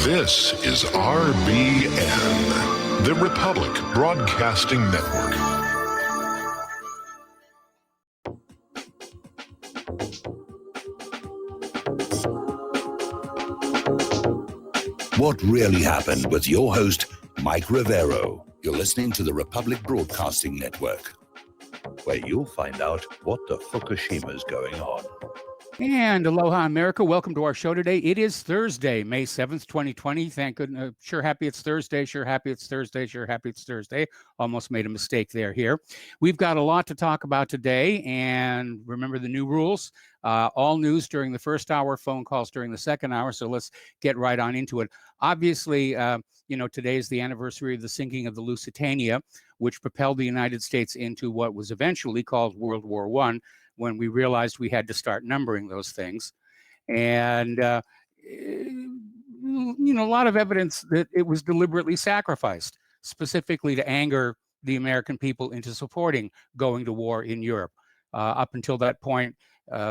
This is RBN, the Republic Broadcasting Network. What really happened with your host, Mike Rivero. You're listening to the Republic Broadcasting Network, where you'll find out what the Fukushima's going on. And aloha, America. Welcome to our show today. It is Thursday, May 7th, 2020. Thank goodness. Sure happy it's Thursday. Sure happy it's Thursday. Sure happy it's Thursday. Almost made a mistake there here. We've got a lot to talk about today. And remember the new rules. All news during the first hour, phone calls during the second hour. So let's get right on into it. Obviously, today is the anniversary of the sinking of the Lusitania, which propelled the United States into what was eventually called World War I, when we realized we had to start numbering those things. And, a lot of evidence that it was deliberately sacrificed, specifically to anger the American people into supporting going to war in Europe. Up until that point,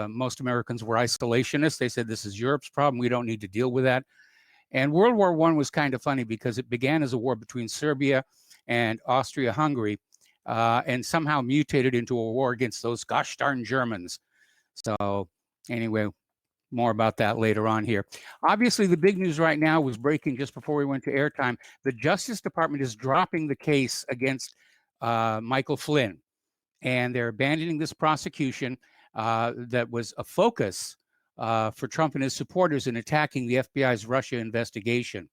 most Americans were isolationists. They said, this is Europe's problem. We don't need to deal with that. And World War I was kind of funny because it began as a war between Serbia and Austria-Hungary, and somehow mutated into a war against those gosh darn Germans. So anyway, more about that later on here. Obviously, the big news right now was breaking just before we went to airtime. The Justice Department is dropping the case against Michael Flynn, and they're abandoning this prosecution that was a focus for Trump and his supporters in attacking the FBI's Russia investigation.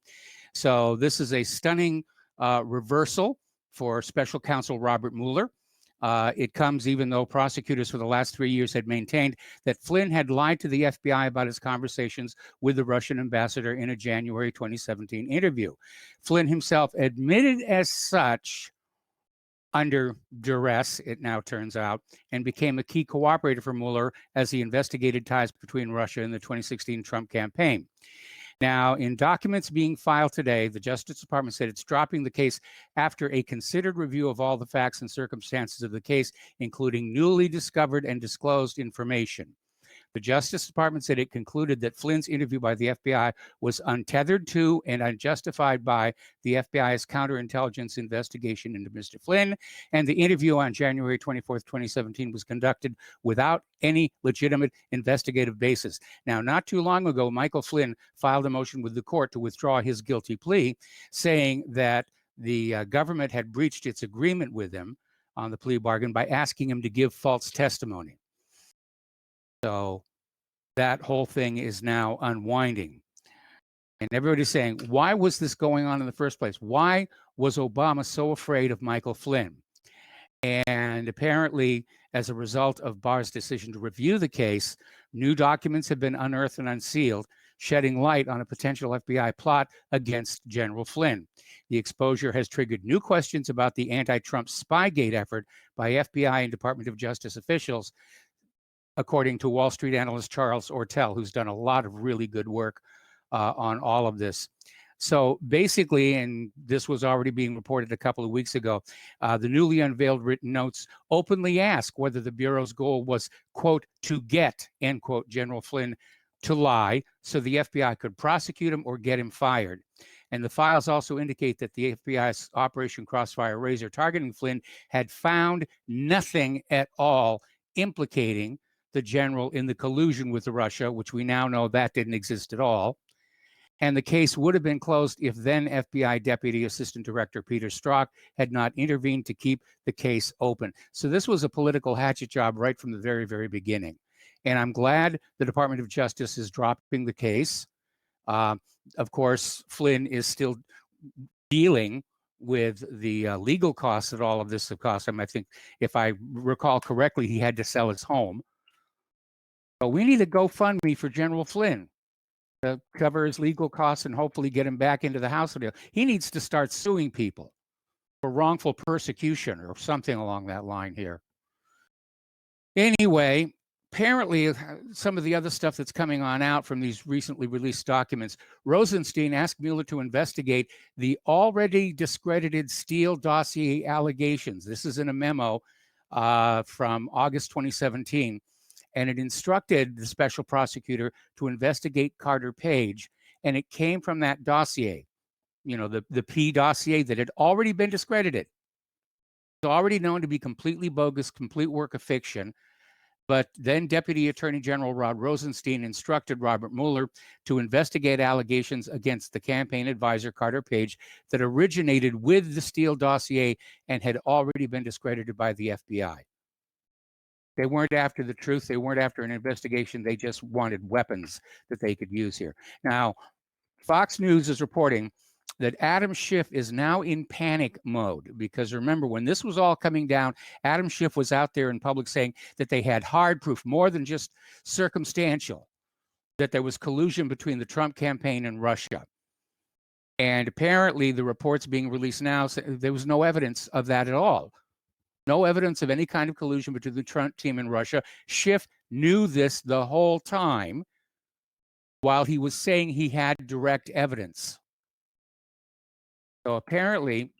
So this is a stunning reversal for Special Counsel Robert Mueller. It comes even though prosecutors for the last 3 years had maintained that Flynn had lied to the FBI about his conversations with the Russian ambassador in a January 2017 interview. Flynn himself admitted as such under duress, it now turns out, and became a key cooperator for Mueller as he investigated ties between Russia and the 2016 Trump campaign. Now, in documents being filed today, the Justice Department said it's dropping the case after a considered review of all the facts and circumstances of the case, including newly discovered and disclosed information. The Justice Department said it concluded that Flynn's interview by the FBI was untethered to and unjustified by the FBI's counterintelligence investigation into Mr. Flynn, and the interview on January 24th, 2017 was conducted without any legitimate investigative basis. Now, not too long ago, Michael Flynn filed a motion with the court to withdraw his guilty plea, saying that the government had breached its agreement with him on the plea bargain by asking him to give false testimony. So that whole thing is now unwinding. And everybody's saying, why was this going on in the first place? Why was Obama so afraid of Michael Flynn? And apparently, as a result of Barr's decision to review the case, new documents have been unearthed and unsealed, shedding light on a potential FBI plot against General Flynn. The exposure has triggered new questions about the anti-Trump Spygate effort by FBI and Department of Justice officials, according to Wall Street analyst Charles Ortel, who's done a lot of really good work on all of this. So basically, and this was already being reported a couple of weeks ago, the newly unveiled written notes openly ask whether the Bureau's goal was, quote, to get, end quote, General Flynn to lie so the FBI could prosecute him or get him fired. And the files also indicate that the FBI's Operation Crossfire Razor targeting Flynn had found nothing at all implicating the general in the collusion with Russia, which we now know that didn't exist at all. And the case would have been closed if then FBI Deputy Assistant Director Peter Strzok had not intervened to keep the case open. So this was a political hatchet job right from the very, very beginning. And I'm glad the Department of Justice is dropping the case. Of course, Flynn is still dealing with the legal costs that all of this have cost him. I think, if I recall correctly, he had to sell his home. So we need a GoFundMe for General Flynn to cover his legal costs and hopefully get him back into the House. He needs to start suing people for wrongful persecution or something along that line here. Anyway, apparently some of the other stuff that's coming on out from these recently released documents, Rosenstein asked Mueller to investigate the already discredited Steele dossier allegations. This is in a memo from August 2017. And it instructed the special prosecutor to investigate Carter Page and it came from that dossier, the P dossier that had already been discredited. It's already known to be completely bogus, complete work of fiction. But then Deputy Attorney General Rod Rosenstein instructed Robert Mueller to investigate allegations against the campaign advisor Carter Page that originated with the Steele dossier and had already been discredited by the FBI. They weren't after the truth. They weren't after an investigation. They just wanted weapons that they could use here. Now, Fox News is reporting that Adam Schiff is now in panic mode because remember, when this was all coming down, Adam Schiff was out there in public saying that they had hard proof, more than just circumstantial, that there was collusion between the Trump campaign and Russia. And apparently the reports being released now say there was no evidence of that at all. No evidence of any kind of collusion between the Trump team and Russia. Schiff knew this the whole time while he was saying he had direct evidence. So apparently,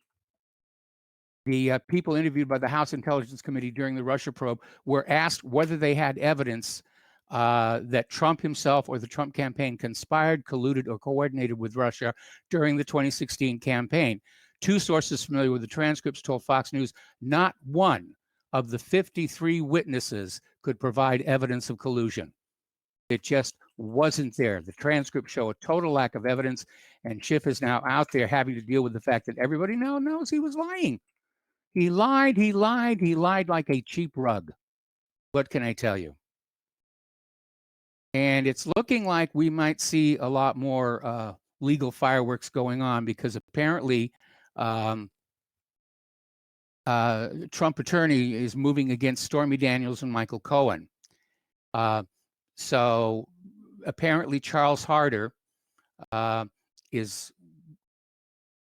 the people interviewed by the House Intelligence Committee during the Russia probe were asked whether they had evidence that Trump himself or the Trump campaign conspired, colluded, or coordinated with Russia during the 2016 campaign. Two sources familiar with the transcripts told Fox News not one of the 53 witnesses could provide evidence of collusion. It just wasn't there. The transcripts show a total lack of evidence, and Schiff is now out there having to deal with the fact that everybody now knows he was lying. He lied like a cheap rug. What can I tell you? And it's looking like we might see a lot more legal fireworks going on because apparently Trump attorney is moving against Stormy Daniels and Michael Cohen. So apparently Charles Harder is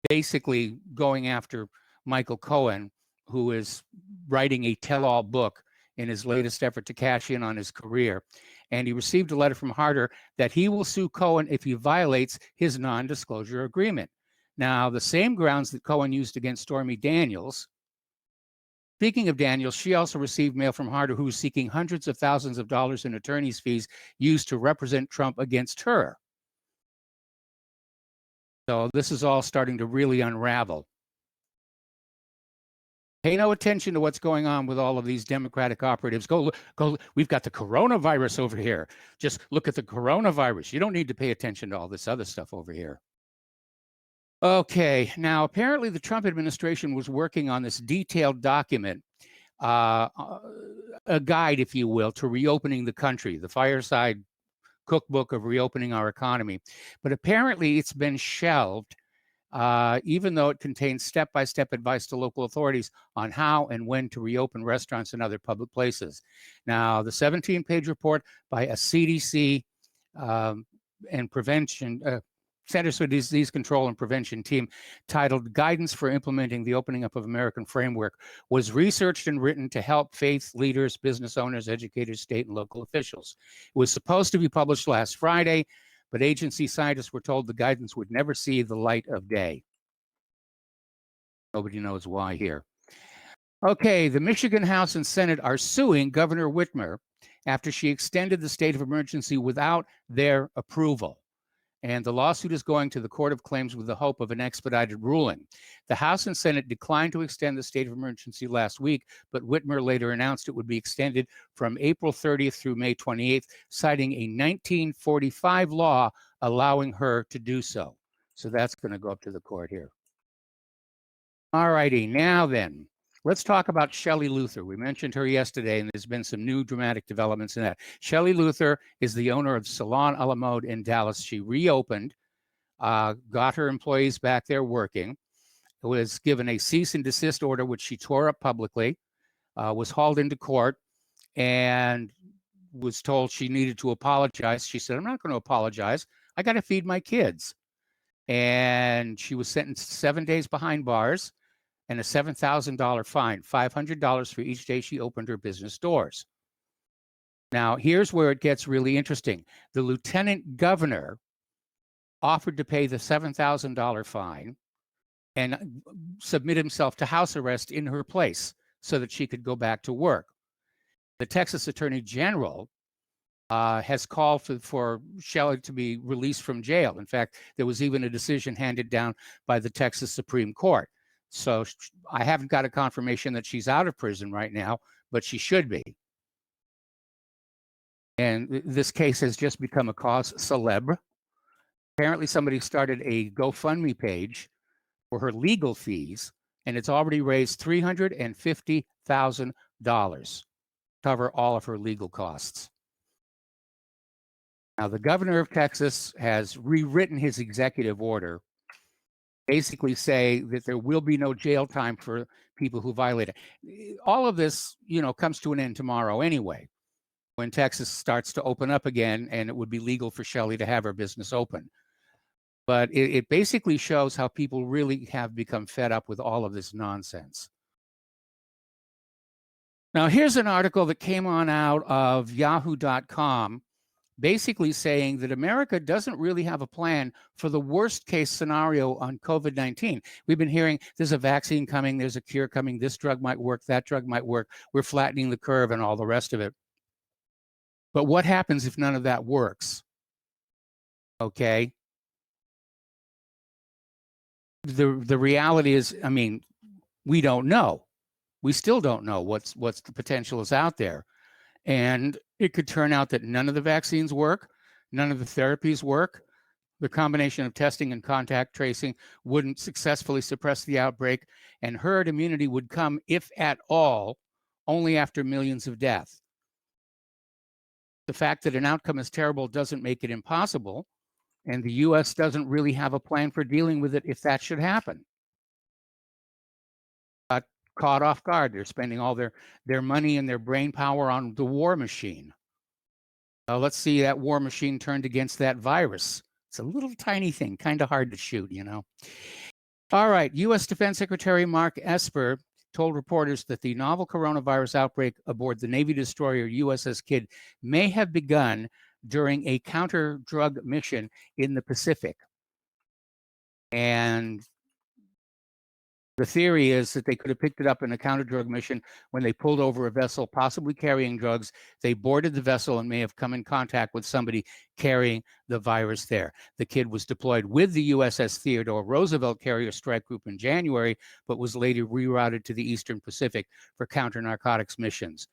basically going after Michael Cohen, who is writing a tell-all book in his latest effort to cash in on his career. And he received a letter from Harder that he will sue Cohen if he violates his non-disclosure agreement. Now, the same grounds that Cohen used against Stormy Daniels. Speaking of Daniels, she also received mail from Harder, who was seeking hundreds of thousands of dollars in attorney's fees used to represent Trump against her. So this is all starting to really unravel. Pay no attention to what's going on with all of these Democratic operatives. Go, we've got the coronavirus over here. Just look at the coronavirus. You don't need to pay attention to all this other stuff over here. Okay, now apparently the Trump administration was working on this detailed document, a guide, if you will, to reopening the country, the Fireside Cookbook of Reopening Our Economy. But apparently it's been shelved, even though it contains step-by-step advice to local authorities on how and when to reopen restaurants and other public places. Now, the 17-page report by a CDC and Prevention Centers for Disease Control and Prevention team, titled Guidance for Implementing the Opening Up of American Framework, was researched and written to help faith leaders, business owners, educators, state and local officials. It was supposed to be published last Friday, but agency scientists were told the guidance would never see the light of day. Nobody knows why here. Okay, the Michigan House and Senate are suing Governor Whitmer after she extended the state of emergency without their approval. And the lawsuit is going to the Court of Claims with the hope of an expedited ruling. The House and Senate declined to extend the state of emergency last week, but Whitmer later announced it would be extended from April 30th through May 28th, citing a 1945 law allowing her to do so. So that's going to go up to the court here. All righty, now then, let's talk about Shelley Luther. We mentioned her yesterday, and there's been some new dramatic developments in that. Shelley Luther is the owner of Salon a la Mode in Dallas. She reopened, got her employees back there working, was given a cease and desist order, which she tore up publicly, was hauled into court, and was told she needed to apologize. She said, I'm not going to apologize. I got to feed my kids. And she was sentenced to 7 days behind bars and a $7,000 fine, $500 for each day she opened her business doors. Now, here's where it gets really interesting. The lieutenant governor offered to pay the $7,000 fine and submit himself to house arrest in her place so that she could go back to work. The Texas Attorney General has called for Shelley to be released from jail. In fact, there was even a decision handed down by the Texas Supreme Court. So I haven't got a confirmation that she's out of prison right now, but she should be. And this case has just become a cause célèbre. Apparently somebody started a GoFundMe page for her legal fees, and it's already raised $350,000 to cover all of her legal costs. Now, the governor of Texas has rewritten his executive order, basically say that there will be no jail time for people who violate it. All of this, comes to an end tomorrow anyway, when Texas starts to open up again, and it would be legal for Shelley to have her business open. But it basically shows how people really have become fed up with all of this nonsense. Now, here's an article that came on out of yahoo.com, basically saying that America doesn't really have a plan for the worst case scenario on COVID-19. We've been hearing there's a vaccine coming, there's a cure coming, this drug might work, that drug might work, we're flattening the curve and all the rest of it. But what happens if none of that works? Okay. The reality is, we don't know. We still don't know what's the potential is out there. And it could turn out that none of the vaccines work, none of the therapies work. The combination of testing and contact tracing wouldn't successfully suppress the outbreak, and herd immunity would come, if at all, only after millions of deaths. The fact that an outcome is terrible doesn't make it impossible, and the U.S. doesn't really have a plan for dealing with it if that should happen. Caught off guard. They're spending all their money and their brain power on the war machine. Let's see that war machine turned against that virus. It's a little tiny thing, kind of hard to shoot, All right, U.S. Defense Secretary Mark Esper told reporters that the novel coronavirus outbreak aboard the Navy destroyer USS Kidd may have begun during a counter-drug mission in the Pacific. And the theory is that they could have picked it up in a counter-drug mission when they pulled over a vessel possibly carrying drugs. They boarded the vessel and may have come in contact with somebody carrying the virus there. The Kidd was deployed with the USS Theodore Roosevelt Carrier Strike Group in January, but was later rerouted to the Eastern Pacific for counter-narcotics missions.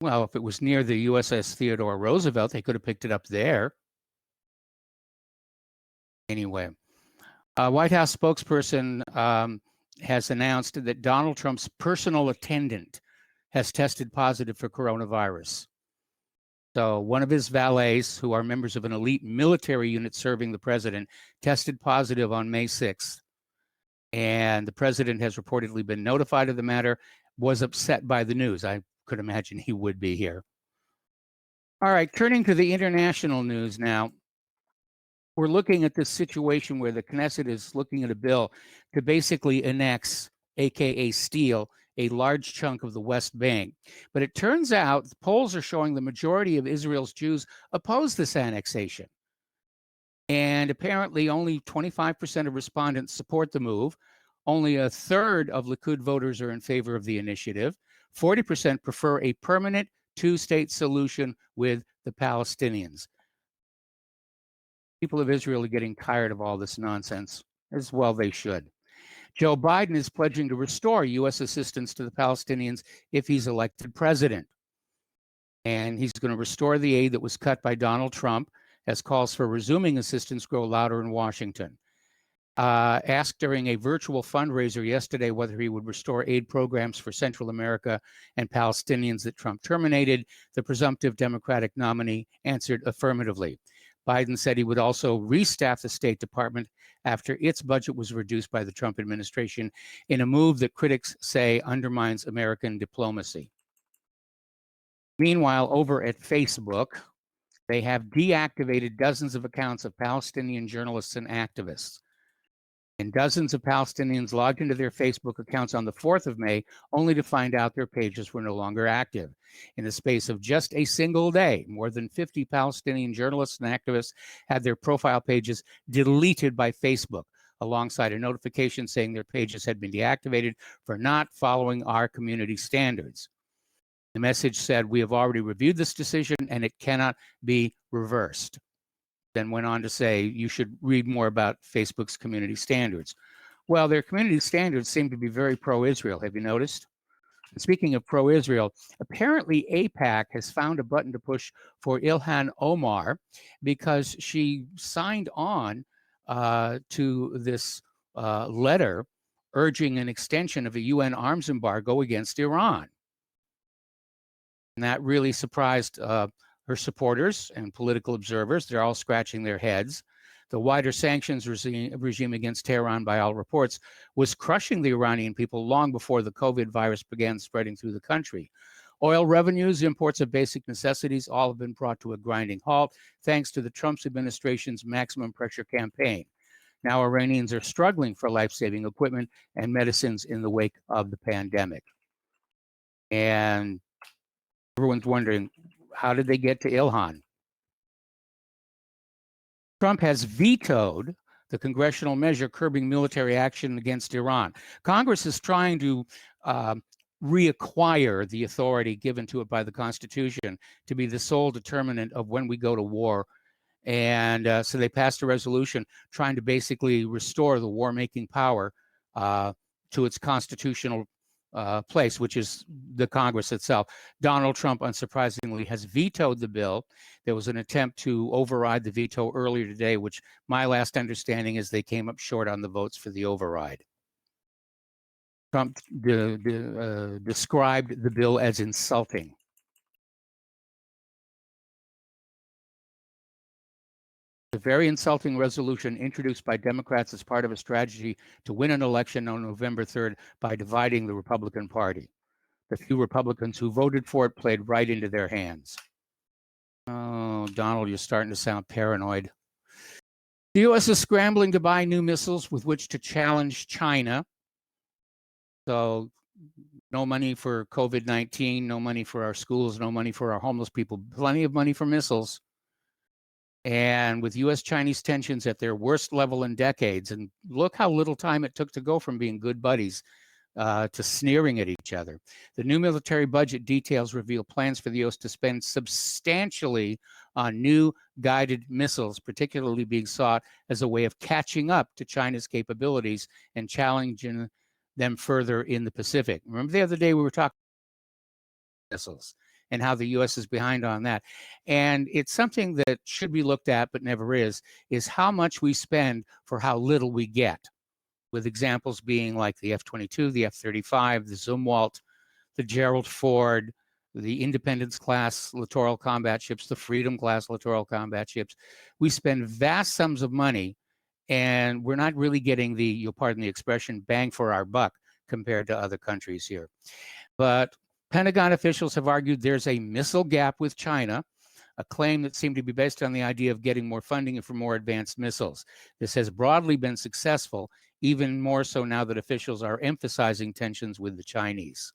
Well, if it was near the USS Theodore Roosevelt, they could have picked it up there. Anyway. White House spokesperson has announced that Donald Trump's personal attendant has tested positive for coronavirus. So one of his valets, who are members of an elite military unit serving the president, tested positive on May 6th. And the president has reportedly been notified of the matter, was upset by the news. I could imagine he would be here. All right, turning to the international news now. We're looking at this situation where the Knesset is looking at a bill to basically annex, aka steal, a large chunk of the West Bank. But it turns out the polls are showing the majority of Israel's Jews oppose this annexation. And apparently only 25% of respondents support the move. Only a third of Likud voters are in favor of the initiative. 40% prefer a permanent two-state solution with the Palestinians. People of Israel are getting tired of all this nonsense, as well they should. Joe Biden is pledging to restore U.S. assistance to the Palestinians if he's elected president. And he's going to restore the aid that was cut by Donald Trump as calls for resuming assistance grow louder in Washington. Asked during a virtual fundraiser yesterday whether he would restore aid programs for Central America and Palestinians that Trump terminated, the presumptive Democratic nominee answered affirmatively. Biden said he would also restaff the State Department after its budget was reduced by the Trump administration in a move that critics say undermines American diplomacy. Meanwhile, over at Facebook, they have deactivated dozens of accounts of Palestinian journalists and activists. And dozens of Palestinians logged into their Facebook accounts on the 4th of May, only to find out their pages were no longer active. In the space of just a single day, more than 50 Palestinian journalists and activists had their profile pages deleted by Facebook, alongside a notification saying their pages had been deactivated for not following our community standards. The message said, "We have already reviewed this decision and it cannot be reversed." Then went on to say, "You should read more about Facebook's community standards." Well, their community standards seem to be very pro-Israel. Have you noticed? And speaking of pro-Israel, apparently AIPAC has found a button to push for Ilhan Omar because she signed on to this letter urging an extension of a UN arms embargo against Iran. And that really surprised her supporters and political observers. They're all scratching their heads. The wider sanctions regime against Tehran, by all reports, was crushing the Iranian people long before the COVID virus began spreading through the country. Oil revenues, imports of basic necessities, all have been brought to a grinding halt thanks to the Trump administration's maximum pressure campaign. Now Iranians are struggling for life-saving equipment and medicines in the wake of the pandemic. And everyone's wondering, how did they get to Ilhan? Trump has vetoed the congressional measure curbing military action against Iran. Congress is trying to reacquire the authority given to it by the Constitution to be the sole determinant of when we go to war. And so they passed a resolution trying to basically restore the war-making power to its constitutional place, which is the Congress itself. Donald Trump, unsurprisingly, has vetoed the bill. There was an attempt to override the veto earlier today, which my last understanding is they came up short on the votes for the override. Trump described the bill as insulting. A very insulting resolution introduced by Democrats as part of a strategy to win an election on November 3rd by dividing the Republican Party. The few Republicans who voted for it played right into their hands. Oh, Donald, you're starting to sound paranoid. The U.S. is scrambling to buy new missiles with which to challenge China. So no money for COVID-19, no money for our schools, no money for our homeless people, plenty of money for missiles. And with U.S.-Chinese tensions at their worst level in decades, and look how little time it took to go from being good buddies to sneering at each other. The new military budget details reveal plans for the U.S. to spend substantially on new guided missiles, particularly being sought as a way of catching up to China's capabilities and challenging them further in the Pacific. Remember the other day we were talking about missiles and how the U.S. is behind on that. And it's something that should be looked at, but never is how much we spend for how little we get, with examples being like the F-22, the F-35, the Zumwalt, the Gerald Ford, the Independence-class littoral combat ships, the Freedom-class littoral combat ships. We spend vast sums of money, and we're not really getting the, you'll pardon the expression, bang for our buck compared to other countries here. But Pentagon officials have argued there's a missile gap with China, a claim that seemed to be based on the idea of getting more funding for more advanced missiles. This has broadly been successful, even more so now that officials are emphasizing tensions with the Chinese.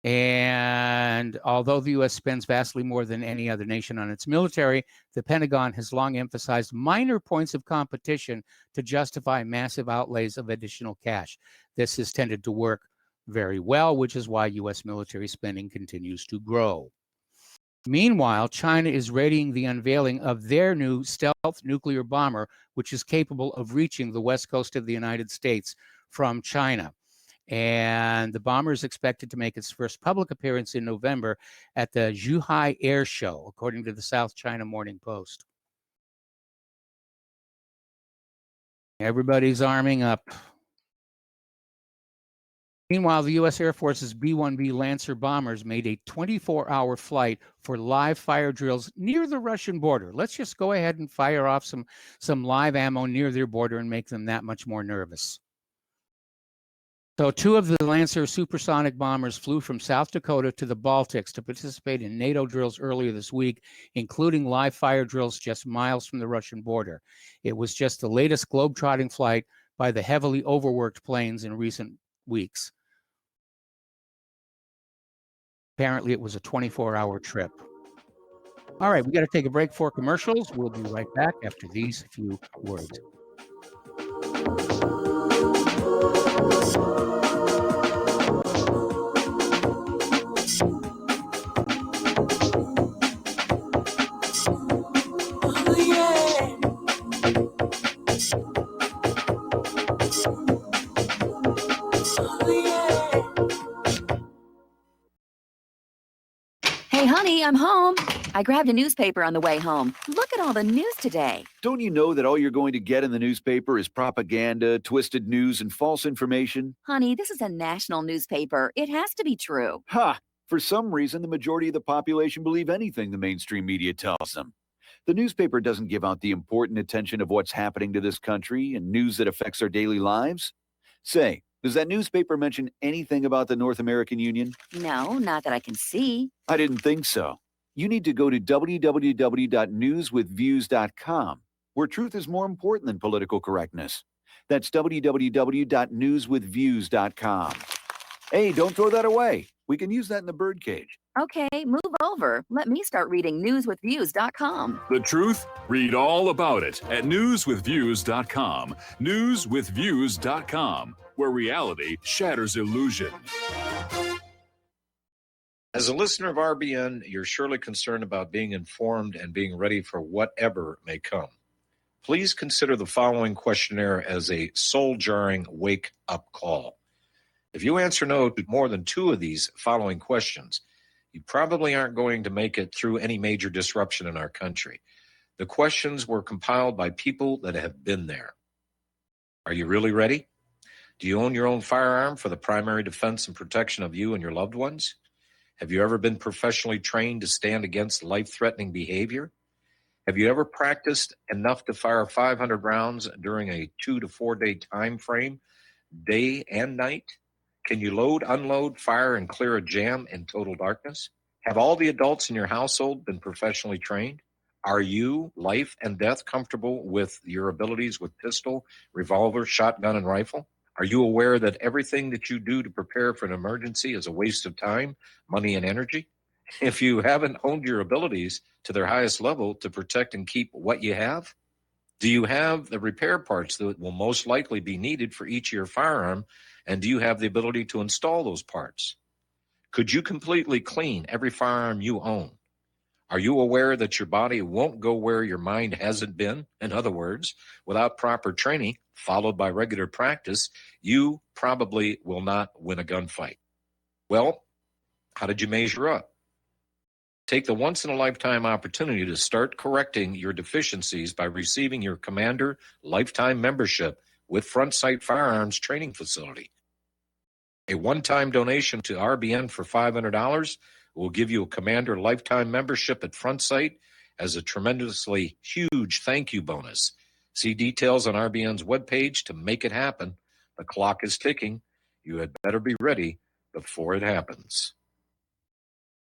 And although the U.S. spends vastly more than any other nation on its military, the Pentagon has long emphasized minor points of competition to justify massive outlays of additional cash. This has tended to work very well, which is why U.S. military spending continues to grow. Meanwhile, China is readying the unveiling of their new stealth nuclear bomber, which is capable of reaching the west coast of the United States from China. And the bomber is expected to make its first public appearance in November at the Zhuhai Air Show, according to the South China Morning Post. Everybody's arming up. Meanwhile, the U.S. Air Force's B-1B Lancer bombers made a 24-hour flight for live fire drills near the Russian border. Let's just go ahead and fire off some live ammo near their border and make them that much more nervous. So 2 of the Lancer supersonic bombers flew from South Dakota to the Baltics to participate in NATO drills earlier this week, including live fire drills just miles from the Russian border. It was just the latest globetrotting flight by the heavily overworked planes in recent weeks. Apparently, it was a 24-hour trip. All right, we got to take a break for commercials. We'll be right back after these few words. Honey, I'm home. I grabbed a newspaper on the way home. Look at all the news today. Don't you know that all you're going to get in the newspaper is propaganda, twisted news, and false information? Honey, this is a national newspaper. It has to be true. Ha! For some reason, the majority of the population believe anything the mainstream media tells them. The newspaper doesn't give out the important attention of what's happening to this country and news that affects our daily lives. Say, does that newspaper mention anything about the North American Union? No, not that I can see. I didn't think so. You need to go to www.newswithviews.com, where truth is more important than political correctness. That's www.newswithviews.com. Hey, don't throw that away. We can use that in the birdcage. Okay, move over. Let me start reading newswithviews.com. The truth? Read all about it at newswithviews.com. Newswithviews.com, where reality shatters illusion. As a listener of RBN, you're surely concerned about being informed and being ready for whatever may come. Please consider the following questionnaire as a soul-jarring wake-up call. If you answer no to more than 2 of these following questions, you probably aren't going to make it through any major disruption in our country. The questions were compiled by people that have been there. Are you really ready? Do you own your own firearm for the primary defense and protection of you and your loved ones? Have you ever been professionally trained to stand against life-threatening behavior? Have you ever practiced enough to fire 500 rounds during a 2 to 4 day time frame, day and night? Can you load, unload, fire, and clear a jam in total darkness? Have all the adults in your household been professionally trained? Are you, life and death, comfortable with your abilities with pistol, revolver, shotgun, and rifle? Are you aware that everything that you do to prepare for an emergency is a waste of time, money, and energy? If you haven't honed your abilities to their highest level to protect and keep what you have, do you have the repair parts that will most likely be needed for each of your firearm, and do you have the ability to install those parts? Could you completely clean every firearm you own? Are you aware that your body won't go where your mind hasn't been? In other words, without proper training, followed by regular practice, you probably will not win a gunfight. Well, how did you measure up? Take the once-in-a-lifetime opportunity to start correcting your deficiencies by receiving your Commander Lifetime Membership with Front Sight Firearms Training Facility. A one-time donation to RBN for $500 will give you a Commander Lifetime Membership at Front Sight as a tremendously huge thank you bonus. See details on RBN's webpage to make it happen. The clock is ticking. You had better be ready before it happens.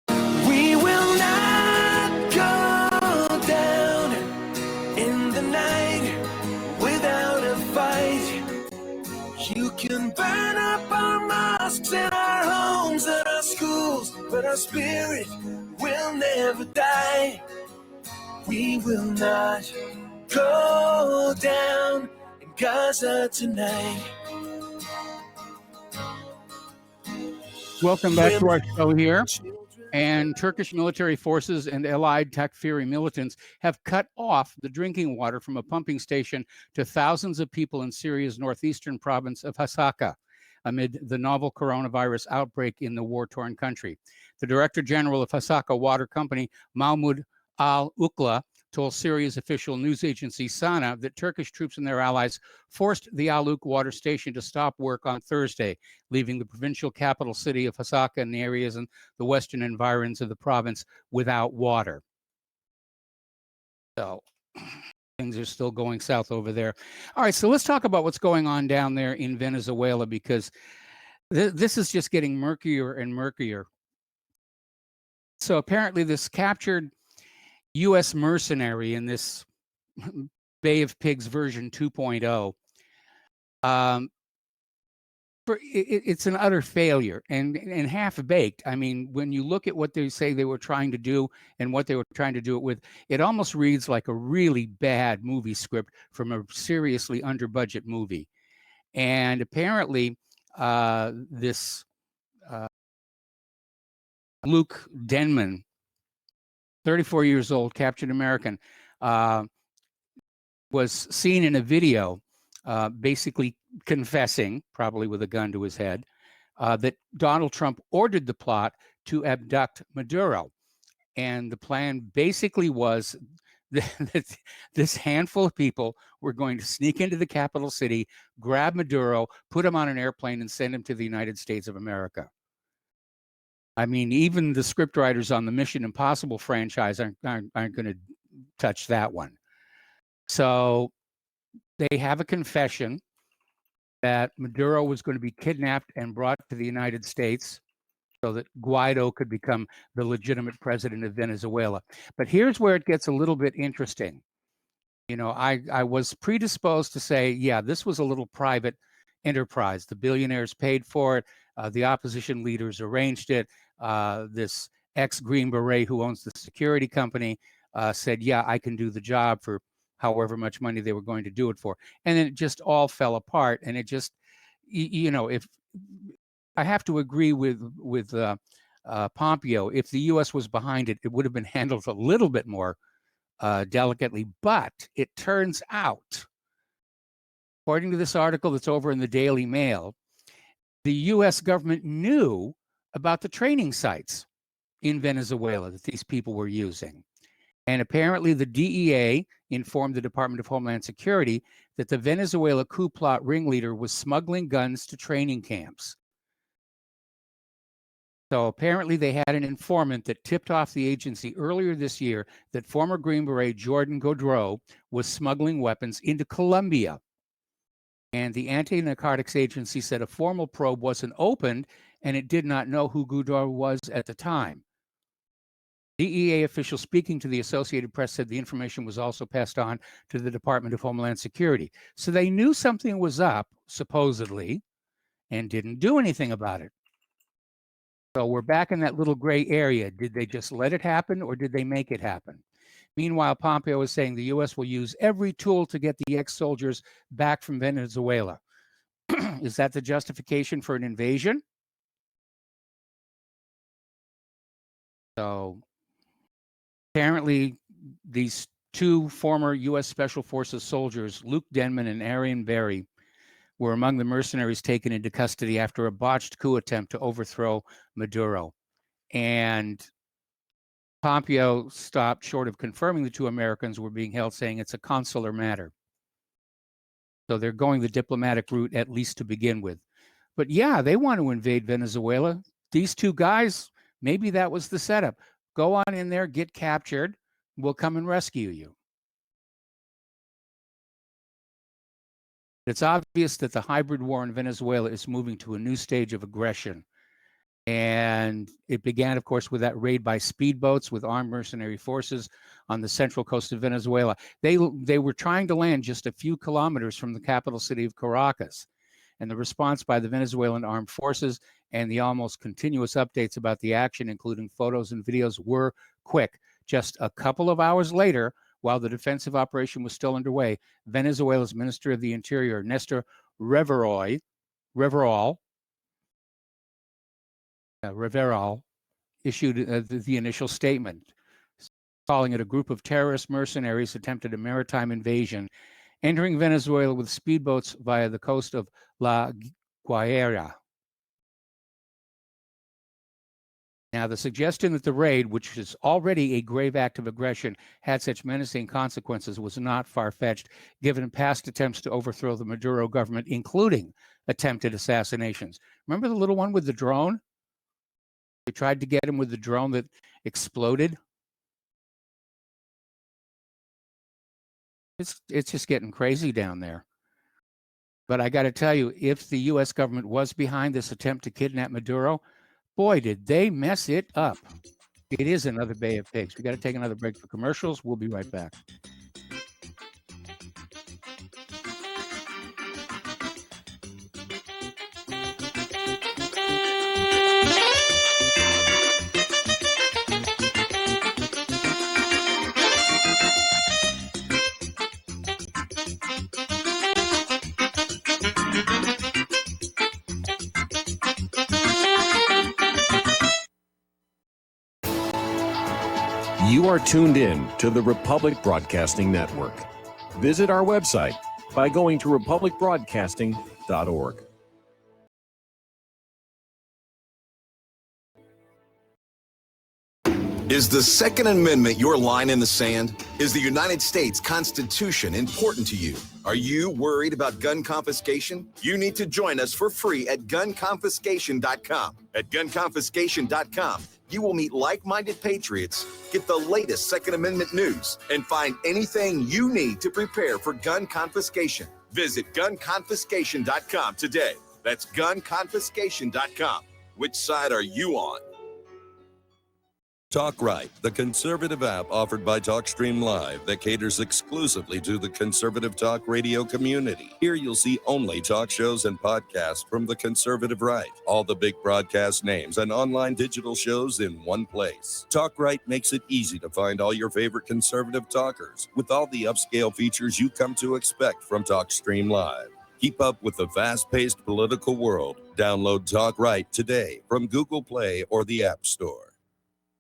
We will not go down in the night without a fight. You can burn up our mosques and our homes and our schools, but our spirit will never die. We will not go down in Gaza tonight. Welcome back to our show here. And Turkish military forces and allied Takfiri militants have cut off the drinking water from a pumping station to thousands of people in Syria's northeastern province of Hasaka amid the novel coronavirus outbreak in the war-torn country. The Director General of Hasaka Water Company, Mahmoud Al-Ukla, told Syria's official news agency Sana that Turkish troops and their allies forced the Al-Uk water station to stop work on Thursday, leaving the provincial capital city of Hasaka and the areas in the western environs of the province without water. So things are still going south over there. All right, so let's talk about what's going on down there in Venezuela, because this is just getting murkier and murkier. So apparently this captured U.S. mercenary in this Bay of Pigs version 2.0, it's an utter failure and half-baked. I mean, when you look at what they say they were trying to do and what they were trying to do it with, it almost reads like a really bad movie script from a seriously under-budget movie. And apparently, this Luke Denman, 34 years old, captured American, was seen in a video basically confessing, probably with a gun to his head, that Donald Trump ordered the plot to abduct Maduro. And the plan basically was that this handful of people were going to sneak into the capital city, grab Maduro, put him on an airplane, and send him to the United States of America. I mean, even the scriptwriters on the Mission Impossible franchise aren't going to touch that one. So they have a confession that Maduro was going to be kidnapped and brought to the United States so that Guaido could become the legitimate president of Venezuela. But here's where it gets a little bit interesting. You know, I was predisposed to say, yeah, this was a little private enterprise. The billionaires paid for it. The opposition leaders arranged it. This ex-Green Beret who owns the security company said, yeah, I can do the job for however much money they were going to do it for. And then it just all fell apart. And it just, you know, if I have to agree with Pompeo, if the U.S. was behind it, it would have been handled a little bit more delicately. But it turns out, according to this article that's over in the Daily Mail, the U.S. government knew about the training sites in Venezuela that these people were using. And apparently the DEA informed the Department of Homeland Security that the Venezuela coup plot ringleader was smuggling guns to training camps. So apparently they had an informant that tipped off the agency earlier this year that former Green Beret Jordan Gaudreau was smuggling weapons into Colombia. And the Anti-Narcotics Agency said a formal probe wasn't opened and it did not know who Gaudreau was at the time. DEA officials speaking to the Associated Press said the information was also passed on to the Department of Homeland Security. So they knew something was up, supposedly, and didn't do anything about it. So we're back in that little gray area. Did they just let it happen or did they make it happen? Meanwhile, Pompeo is saying the U.S. will use every tool to get the ex-soldiers back from Venezuela. Is that the justification for an invasion? So apparently these two former U.S. Special Forces soldiers, Luke Denman and Arian Berry, were among the mercenaries taken into custody after a botched coup attempt to overthrow Maduro. And Pompeo stopped short of confirming the two Americans were being held, saying it's a consular matter. So they're going the diplomatic route, at least to begin with. But yeah, they want to invade Venezuela. These two guys, maybe that was the setup. Go on in there, get captured, we'll come and rescue you. It's obvious that the hybrid war in Venezuela is moving to a new stage of aggression. And it began, of course, with that raid by speedboats with armed mercenary forces on the central coast of Venezuela. They were trying to land just a few kilometers from the capital city of Caracas. And the response by the Venezuelan armed forces and the almost continuous updates about the action, including photos and videos, were quick. Just a couple of hours later, while the defensive operation was still underway, Venezuela's Minister of the Interior, Nestor Reverol, issued the initial statement, calling it a group of terrorist mercenaries attempted a maritime invasion, entering Venezuela with speedboats via the coast of La Guaira. Now, the suggestion that the raid, which is already a grave act of aggression, had such menacing consequences was not far-fetched, given past attempts to overthrow the Maduro government, including attempted assassinations. Remember the little one with the drone? They tried to get him with the drone that exploded. It's just getting crazy down there. But I got to tell you, if the U.S. government was behind this attempt to kidnap Maduro, boy, did they mess it up. It is another Bay of Pigs. We got to take another break for commercials. We'll be right back. You are tuned in to the Republic Broadcasting Network. Visit our website by going to republicbroadcasting.org. Is the Second Amendment your line in the sand? Is the United States Constitution important to you? Are you worried about gun confiscation? You need to join us for free at gunconfiscation.com. At gunconfiscation.com, you will meet like-minded patriots, get the latest Second Amendment news, and find anything you need to prepare for gun confiscation. Visit gunconfiscation.com today. That's gunconfiscation.com. Which side are you on? Talk Right, the conservative app offered by TalkStream Live that caters exclusively to the conservative talk radio community. Here you'll see only talk shows and podcasts from the conservative right. All the big broadcast names and online digital shows in one place. Talk Right makes it easy to find all your favorite conservative talkers with all the upscale features you come to expect from TalkStream Live. Keep up with the fast-paced political world. Download Talk Right today from Google Play or the App Store.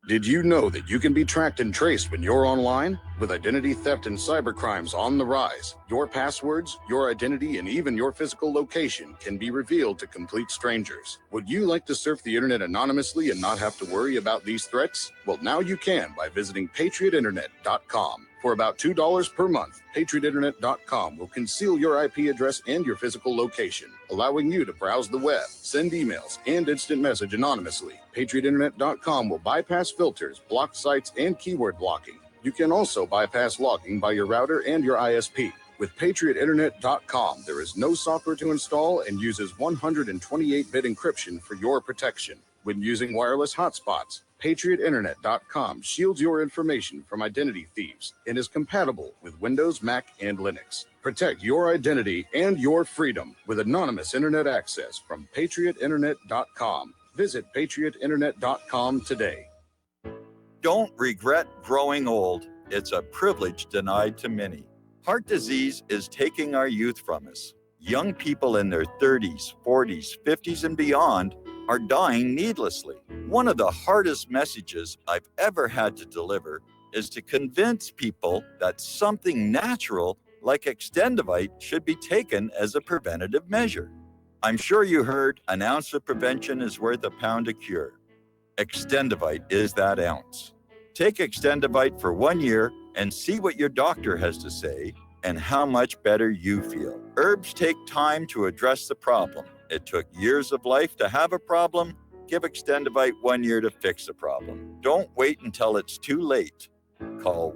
Did you know that you can be tracked and traced when you're online? With identity theft and cybercrimes on the rise, your passwords, your identity, and even your physical location can be revealed to complete strangers. Would you like to surf the internet anonymously and not have to worry about these threats? Well, now you can by visiting patriotinternet.com. For about $2 per month, patriotinternet.com will conceal your IP address and your physical location, allowing you to browse the web, send emails, and instant message anonymously. patriotinternet.com will bypass filters, block sites, and keyword blocking. You can also bypass logging by your router and your ISP. With patriotinternet.com, there is no software to install and uses 128-bit encryption for your protection. When using wireless hotspots, patriotinternet.com shields your information from identity thieves and is compatible with Windows, Mac, and Linux. Protect your identity and your freedom with anonymous internet access from patriotinternet.com. Visit patriotinternet.com today. Don't regret growing old. It's a privilege denied to many. Heart disease is taking our youth from us. Young people in their 30s, 40s, 50s, and beyond are dying needlessly. One of the hardest messages I've ever had to deliver is to convince people that something natural like Extendivite should be taken as a preventative measure. I'm sure you heard an ounce of prevention is worth a pound of cure. Extendivite is that ounce. Take Extendivite for 1 year and see what your doctor has to say and how much better you feel. Herbs take time to address the problem. It took years of life to have a problem. Give Extendivite 1 year to fix the problem. Don't wait until it's too late. Call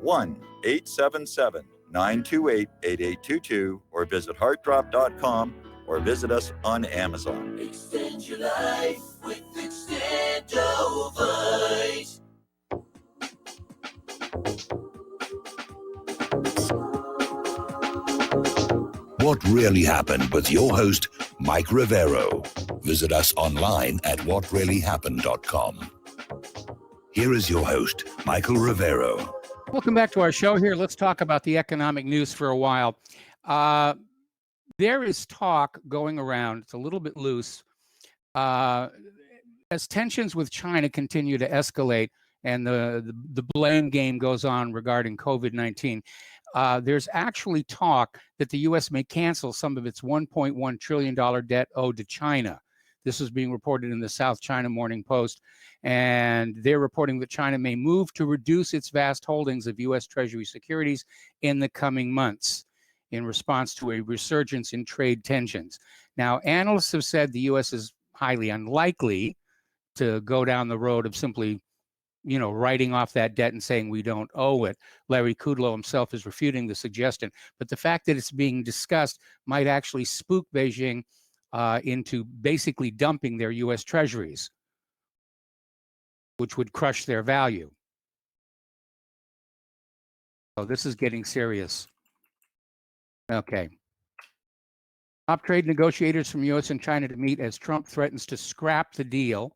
1-877-928-8822 or visit heartdrop.com or visit us on Amazon. Extend your life with Extendovite. What Really Happened with your host, Mike Rivero. Visit us online at whatreallyhappened.com. Here is your host, Michael Rivero. Welcome back to our show here. Let's talk about the economic news for a while. There is talk going around, it's a little bit loose, as tensions with China continue to escalate and the blame game goes on regarding COVID-19. There's actually talk that the U.S. may cancel some of its $1.1 trillion debt owed to China. This is being reported in the South China Morning Post, and they're reporting that China may move to reduce its vast holdings of U.S. Treasury securities in the coming months in response to a resurgence in trade tensions. Now, analysts have said the U.S. is highly unlikely to go down the road of simply writing off that debt and saying we don't owe it. Larry Kudlow himself is refuting the suggestion. But the fact that it's being discussed might actually spook Beijing into basically dumping their U.S. treasuries, which would crush their value. So this is getting serious. Okay. Top trade negotiators from U.S. and China to meet as Trump threatens to scrap the deal.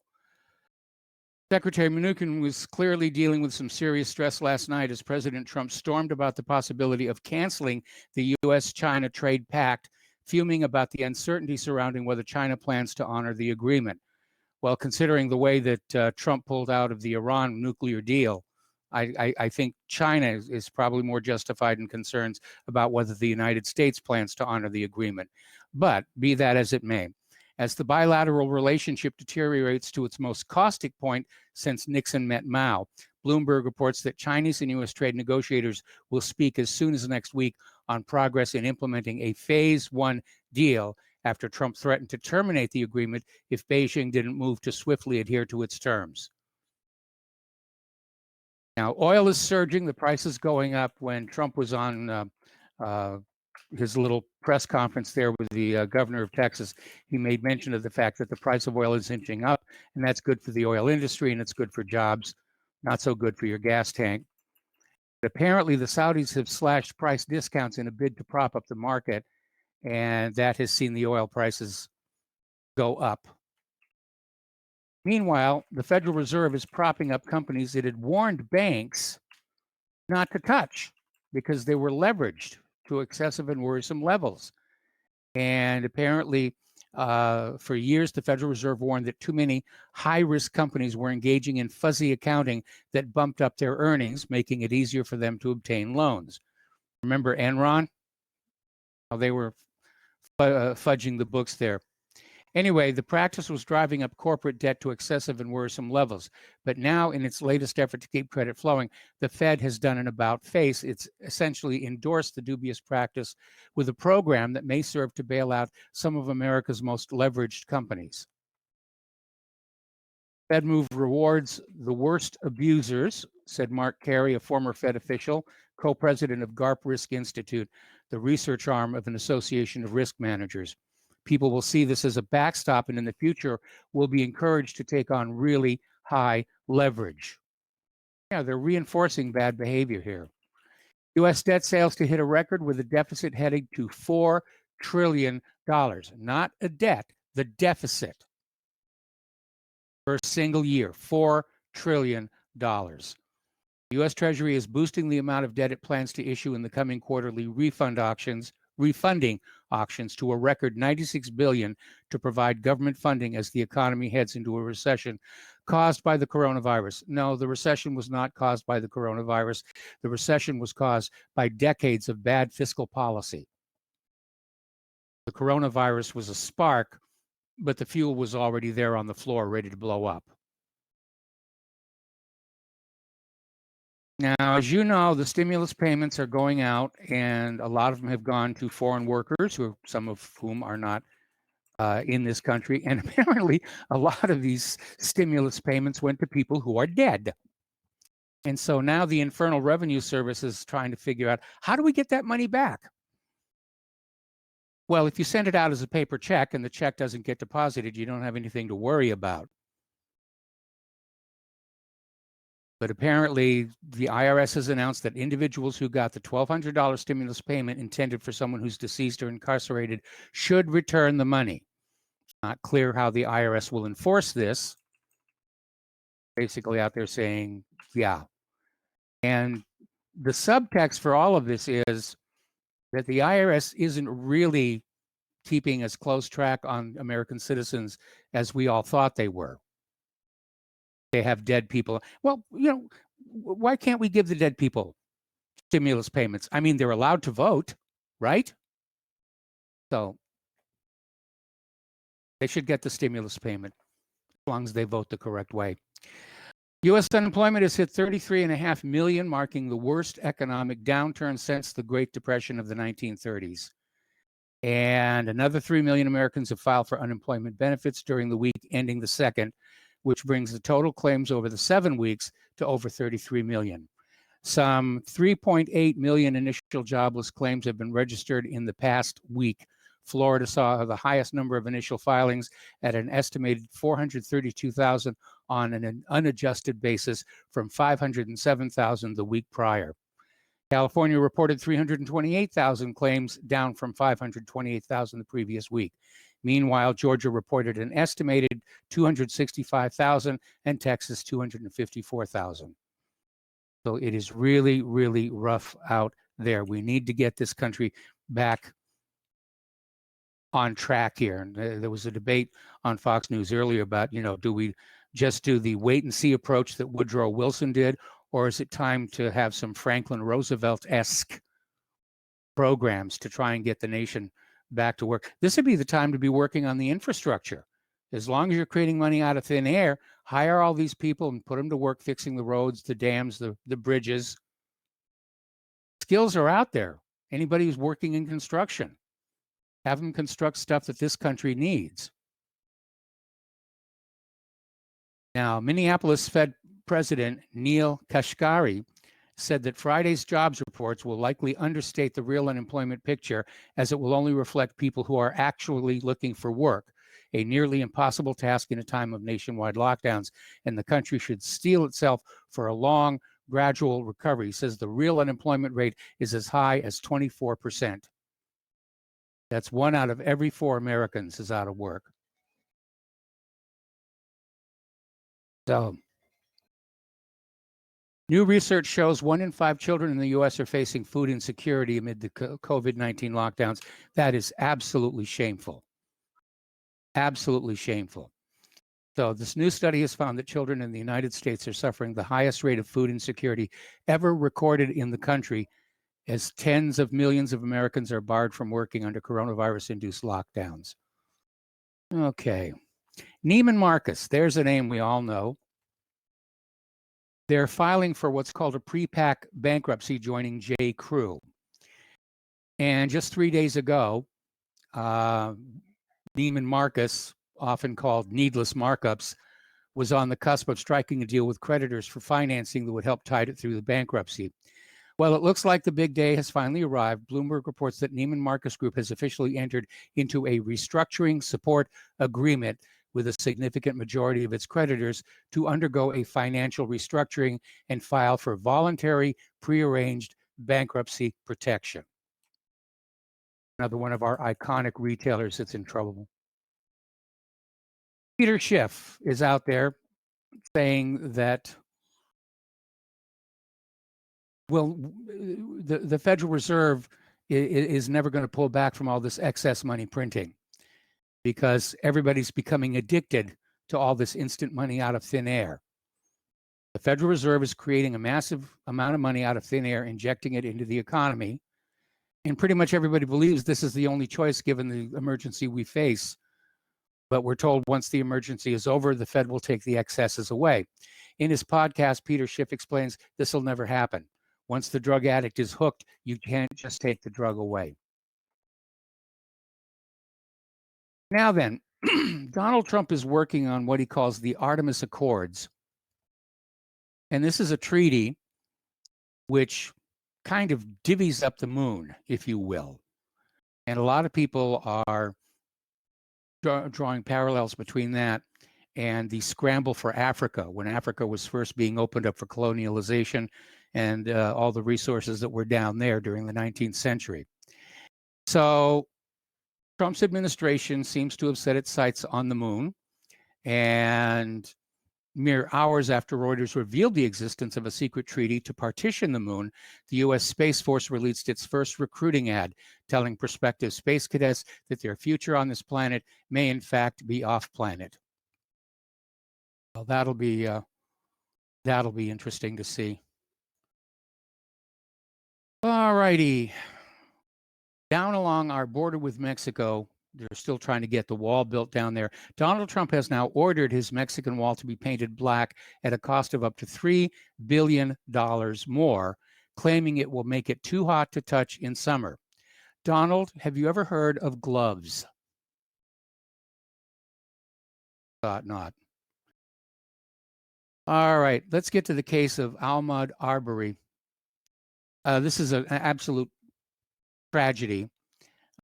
Secretary Mnuchin was clearly dealing with some serious stress last night as President Trump stormed about the possibility of canceling the U.S.-China trade pact, fuming about the uncertainty surrounding whether China plans to honor the agreement. Well, considering the way that Trump pulled out of the Iran nuclear deal, I think China is probably more justified in concerns about whether the United States plans to honor the agreement. But be that as it may, as the bilateral relationship deteriorates to its most caustic point since Nixon met Mao, Bloomberg reports that Chinese and U.S. trade negotiators will speak as soon as next week on progress in implementing a phase one deal after Trump threatened to terminate the agreement if Beijing didn't move to swiftly adhere to its terms. Now, oil is surging. The price is going up. When Trump was on his little press conference there with the governor of Texas, he made mention of the fact that the price of oil is inching up, and that's good for the oil industry, and it's good for jobs, not so good for your gas tank. But apparently, the Saudis have slashed price discounts in a bid to prop up the market, and that has seen the oil prices go up. Meanwhile, the Federal Reserve is propping up companies it had warned banks not to touch because they were leveraged to excessive and worrisome levels. And apparently, for years, the Federal Reserve warned that too many high-risk companies were engaging in fuzzy accounting that bumped up their earnings, making it easier for them to obtain loans. Remember Enron? How they were fudging the books there. Anyway, the practice was driving up corporate debt to excessive and worrisome levels. But now, in its latest effort to keep credit flowing, the Fed has done an about-face. It's essentially endorsed the dubious practice with a program that may serve to bail out some of America's most leveraged companies. Fed move rewards the worst abusers, said Mark Carey, a former Fed official, co-president of GARP Risk Institute, the research arm of an association of risk managers. People will see this as a backstop, and in the future will be encouraged to take on really high leverage. Yeah, they're reinforcing bad behavior here. U.S. debt sales to hit a record with a deficit heading to $4 trillion. Not a debt, the deficit. For a single year, $4 trillion. The U.S. Treasury is boosting the amount of debt it plans to issue in the coming quarterly refunding auctions to a record $96 billion to provide government funding as the economy heads into a recession caused by the coronavirus. No, the recession was not caused by the coronavirus. The recession was caused by decades of bad fiscal policy. The coronavirus was a spark, but the fuel was already there on the floor, ready to blow up. Now, as you know, the stimulus payments are going out, and a lot of them have gone to foreign workers, some of whom are not in this country. And apparently, a lot of these stimulus payments went to people who are dead. And so now the Internal Revenue Service is trying to figure out, how do we get that money back? Well, if you send it out as a paper check and the check doesn't get deposited, you don't have anything to worry about. But apparently, the IRS has announced that individuals who got the $1,200 stimulus payment intended for someone who's deceased or incarcerated should return the money. It's not clear how the IRS will enforce this. Basically out there saying, yeah. And the subtext for all of this is that the IRS isn't really keeping as close track on American citizens as we all thought they were. They have dead people. Well, you know, why can't we give the dead people stimulus payments? I mean, they're allowed to vote, right? So they should get the stimulus payment as long as they vote the correct way. U.S. unemployment has hit 33.5 million, marking the worst economic downturn since the Great Depression of the 1930s. And another 3 million Americans have filed for unemployment benefits during the week ending the 2nd, which brings the total claims over the 7 weeks to over 33 million. Some 3.8 million initial jobless claims have been registered in the past week. Florida saw the highest number of initial filings at an estimated 432,000 on an unadjusted basis from 507,000 the week prior. California reported 328,000 claims, down from 528,000 the previous week. Meanwhile, Georgia reported an estimated 265,000 and Texas 254,000. So it is really, really rough out there. We need to get this country back on track here. And there was a debate on Fox News earlier about, you know, do we just do the wait and see approach that Woodrow Wilson did, or is it time to have some Franklin Roosevelt-esque programs to try and get the nation back to work? This would be the time to be working on the infrastructure. As long as you're creating money out of thin air, hire all these people and put them to work fixing the roads, the dams, the bridges. Skills are out there. Anybody who's working in construction, have them construct stuff that this country needs. Now, Minneapolis Fed President Neil Kashkari said that Friday's jobs reports will likely understate the real unemployment picture, as it will only reflect people who are actually looking for work, a nearly impossible task in a time of nationwide lockdowns, and the country should steel itself for a long, gradual recovery. He says the real unemployment rate is as high as 24%. That's 1 out of every 4 Americans is out of work. So, new research shows 1 in 5 children in the U.S. are facing food insecurity amid the COVID-19 lockdowns. That is absolutely shameful. Absolutely shameful. So this new study has found that children in the United States are suffering the highest rate of food insecurity ever recorded in the country, as tens of millions of Americans are barred from working under coronavirus-induced lockdowns. Okay. Neiman Marcus, there's a name we all know. They're filing for what's called a pre-pack bankruptcy, joining J. Crew. And just 3 days ago, Neiman Marcus, often called Needless Markups, was on the cusp of striking a deal with creditors for financing that would help tide it through the bankruptcy. Well, it looks like the big day has finally arrived. Bloomberg reports that Neiman Marcus Group has officially entered into a restructuring support agreement with a significant majority of its creditors to undergo a financial restructuring and file for voluntary, prearranged bankruptcy protection. Another one of our iconic retailers that's in trouble. Peter Schiff is out there saying that, well, the Federal Reserve is never going to pull back from all this excess money printing, because everybody's becoming addicted to all this instant money out of thin air. The Federal Reserve is creating a massive amount of money out of thin air, injecting it into the economy. And pretty much everybody believes this is the only choice given the emergency we face. But we're told once the emergency is over, the Fed will take the excesses away. In his podcast, Peter Schiff explains this will never happen. Once the drug addict is hooked, you can't just take the drug away. Now then, Donald Trump is working on what he calls the Artemis Accords. And this is a treaty which kind of divvies up the moon, if you will. And a lot of people are drawing parallels between that and the scramble for Africa, when Africa was first being opened up for colonialization and all the resources that were down there during the 19th century. So Trump's administration seems to have set its sights on the moon, and mere hours after Reuters revealed the existence of a secret treaty to partition the moon, the U.S. Space Force released its first recruiting ad, telling prospective space cadets that their future on this planet may in fact be off-planet. Well, that'll be interesting to see. All righty. Down along our border with Mexico, they're still trying to get the wall built down there. Donald Trump has now ordered his Mexican wall to be painted black at a cost of up to $3 billion more, claiming it will make it too hot to touch in summer. Donald, have you ever heard of gloves? Thought not. All right, let's get to the case of Ahmaud Arbery. This is an absolute tragedy.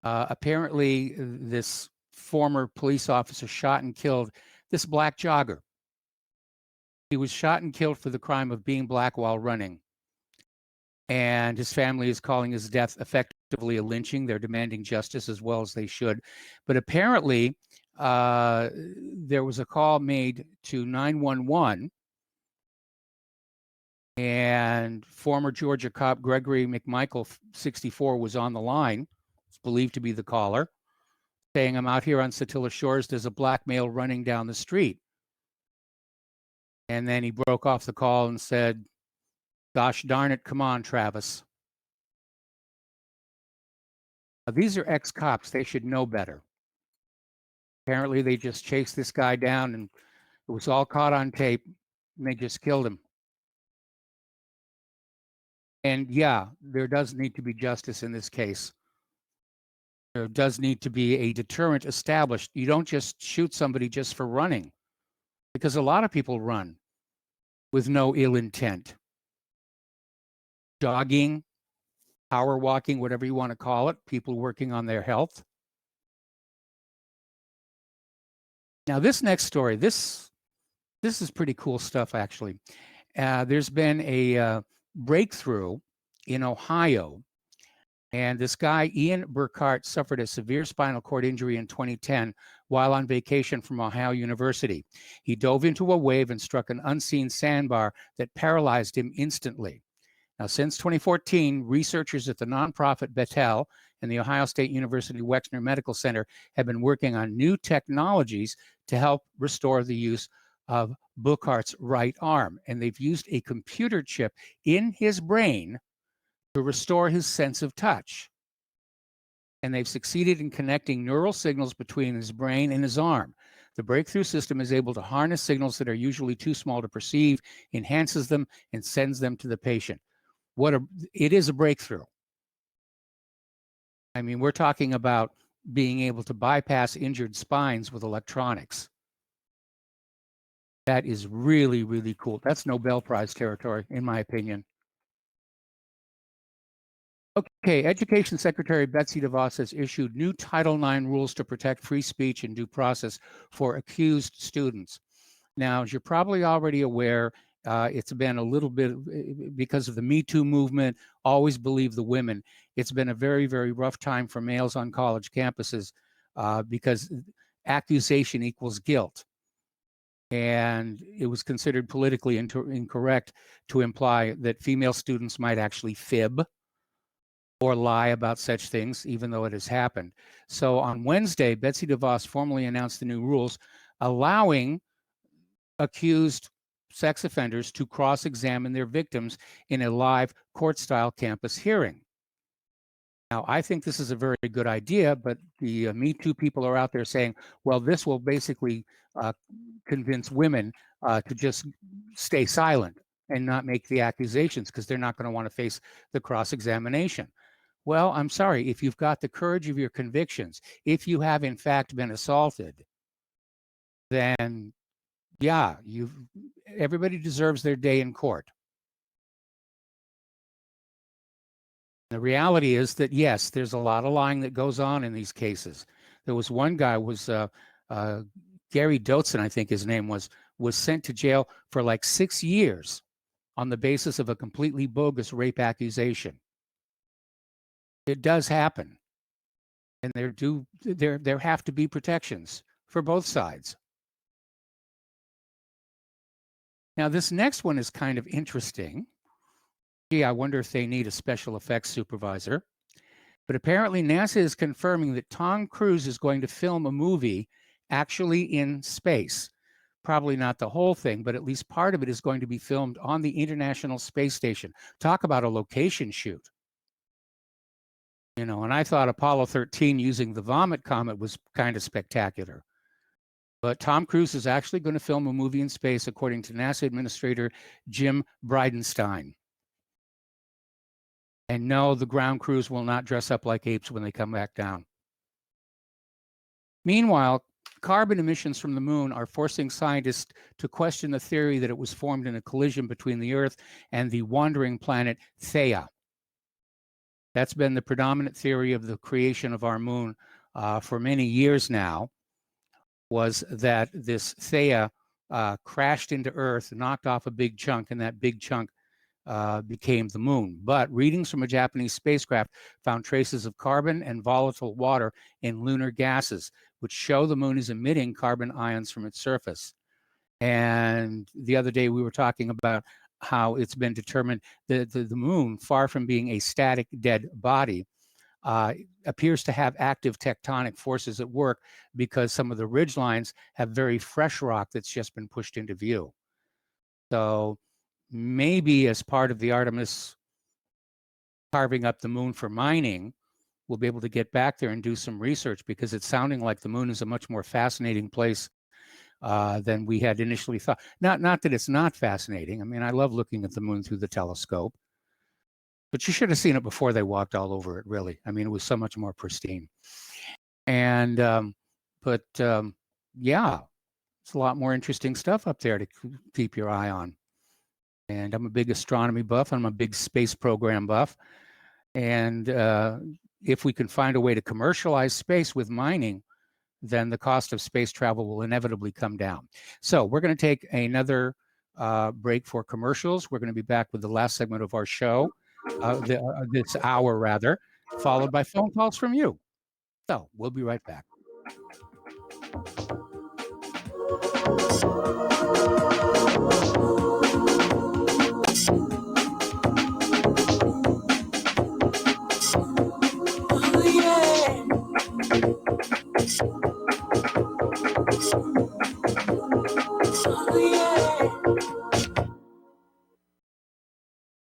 Apparently, this former police officer shot and killed this black jogger. He was shot and killed for the crime of being black while running. And his family is calling his death effectively a lynching. They're demanding justice, as well as they should. But apparently, there was a call made to 911, and former Georgia cop Gregory McMichael, 64, was on the line. It's believed to be the caller, saying, "I'm out here on Satilla Shores. There's a black male running down the street." And then he broke off the call and said, "Gosh darn it, come on, Travis." Now, these are ex-cops. They should know better. Apparently, they just chased this guy down and It was all caught on tape, and they just killed him. And yeah, there does need to be justice in this case. There does need to be a deterrent established. You don't just shoot somebody just for running, because a lot of people run with no ill intent. Jogging, power walking, whatever you want to call it, people working on their health. Now, this next story, this is pretty cool stuff, actually. There's been a breakthrough in Ohio, and this guy, Ian Burkhart, suffered a severe spinal cord injury in 2010 while on vacation from Ohio University. He dove into a wave and struck an unseen sandbar that paralyzed him instantly. Now, since 2014, researchers at the nonprofit Bethel and the Ohio State University Wexner Medical Center have been working on new technologies to help restore the use of Burkhart's right arm. And they've used a computer chip in his brain to restore his sense of touch. And they've succeeded in connecting neural signals between his brain and his arm. The breakthrough system is able to harness signals that are usually too small to perceive, enhances them, and sends them to the patient. It is a breakthrough. I mean, we're talking about being able to bypass injured spines with electronics. That is really, really cool. That's Nobel Prize territory, in my opinion. Okay, Education Secretary Betsy DeVos has issued new Title IX rules to protect free speech and due process for accused students. Now, as you're probably already aware, it's been a little bit, because of the Me Too movement, always believe the women. It's been a very, very rough time for males on college campuses because accusation equals guilt. And it was considered politically incorrect to imply that female students might actually fib or lie about such things, even though it has happened. So on Wednesday, Betsy DeVos formally announced the new rules allowing accused sex offenders to cross-examine their victims in a live court-style campus hearing. Now, I think this is a very good idea, but the Me Too people are out there saying, well, this will basically convince women to just stay silent and not make the accusations because they're not going to want to face the cross-examination. Well, I'm sorry, if you've got the courage of your convictions, if you have in fact been assaulted, then yeah, everybody deserves their day in court. The reality is that, yes, there's a lot of lying that goes on in these cases. There was one guy, Gary Dotson, I think his name was sent to jail for like 6 years on the basis of a completely bogus rape accusation. It does happen. And there have to be protections for both sides. Now, this next one is kind of interesting. Gee, I wonder if they need a special effects supervisor. But apparently NASA is confirming that Tom Cruise is going to film a movie actually in space. Probably not the whole thing, but at least part of it is going to be filmed on the International Space Station. Talk about a location shoot. You know, and I thought Apollo 13 using the Vomit Comet was kind of spectacular. But Tom Cruise is actually going to film a movie in space, according to NASA Administrator Jim Bridenstine. And no, the ground crews will not dress up like apes when they come back down. Meanwhile, carbon emissions from the moon are forcing scientists to question the theory that it was formed in a collision between the Earth and the wandering planet Theia. That's been the predominant theory of the creation of our moon for many years now, was that this Theia crashed into Earth, knocked off a big chunk, and that big chunk became the moon. But readings from a Japanese spacecraft found traces of carbon and volatile water in lunar gases, which show the moon is emitting carbon ions from its surface. And the other day we were talking about how it's been determined that the moon, far from being a static dead body, appears to have active tectonic forces at work because some of the ridge lines have very fresh rock that's just been pushed into view. So maybe as part of the Artemis carving up the moon for mining, we'll be able to get back there and do some research, because it's sounding like the moon is a much more fascinating place than we had initially thought. Not that it's not fascinating. I mean, I love looking at the moon through the telescope, but you should have seen it before they walked all over it, really. I mean, it was so much more pristine. And, yeah, it's a lot more interesting stuff up there to keep your eye on. And I'm a big astronomy buff. I'm a big space program buff. And if we can find a way to commercialize space with mining, then the cost of space travel will inevitably come down. So we're going to take another break for commercials. We're going to be back with the last segment of our show, this hour rather, followed by phone calls from you. So we'll be right back.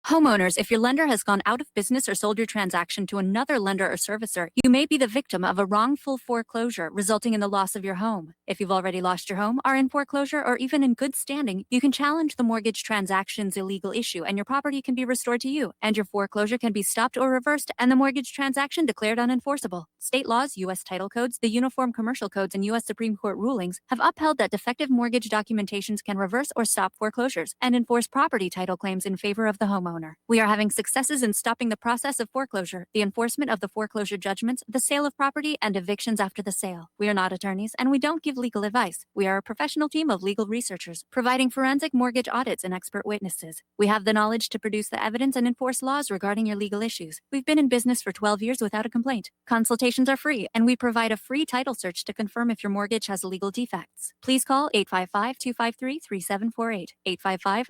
Homeowners, if your lender has gone out of business or sold your transaction to another lender or servicer, you may be the victim of a wrongful foreclosure, resulting in the loss of your home. If you've already lost your home, are in foreclosure, or even in good standing, you can challenge the mortgage transaction's illegal issue, and your property can be restored to you, and your foreclosure can be stopped or reversed, and the mortgage transaction declared unenforceable. State laws, U.S. title codes, the Uniform Commercial Codes, and U.S. Supreme Court rulings have upheld that defective mortgage documentations can reverse or stop foreclosures and enforce property title claims in favor of the homeowner. We are having successes in stopping the process of foreclosure, the enforcement of the foreclosure judgments, the sale of property, and evictions after the sale. We are not attorneys, and we don't give legal advice. We are a professional team of legal researchers, providing forensic mortgage audits and expert witnesses. We have the knowledge to produce the evidence and enforce laws regarding your legal issues. We've been in business for 12 years without a complaint. Consultations are free, and we provide a free title search to confirm if your mortgage has legal defects. Please call 855-253-3748. 855,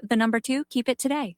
keep it today.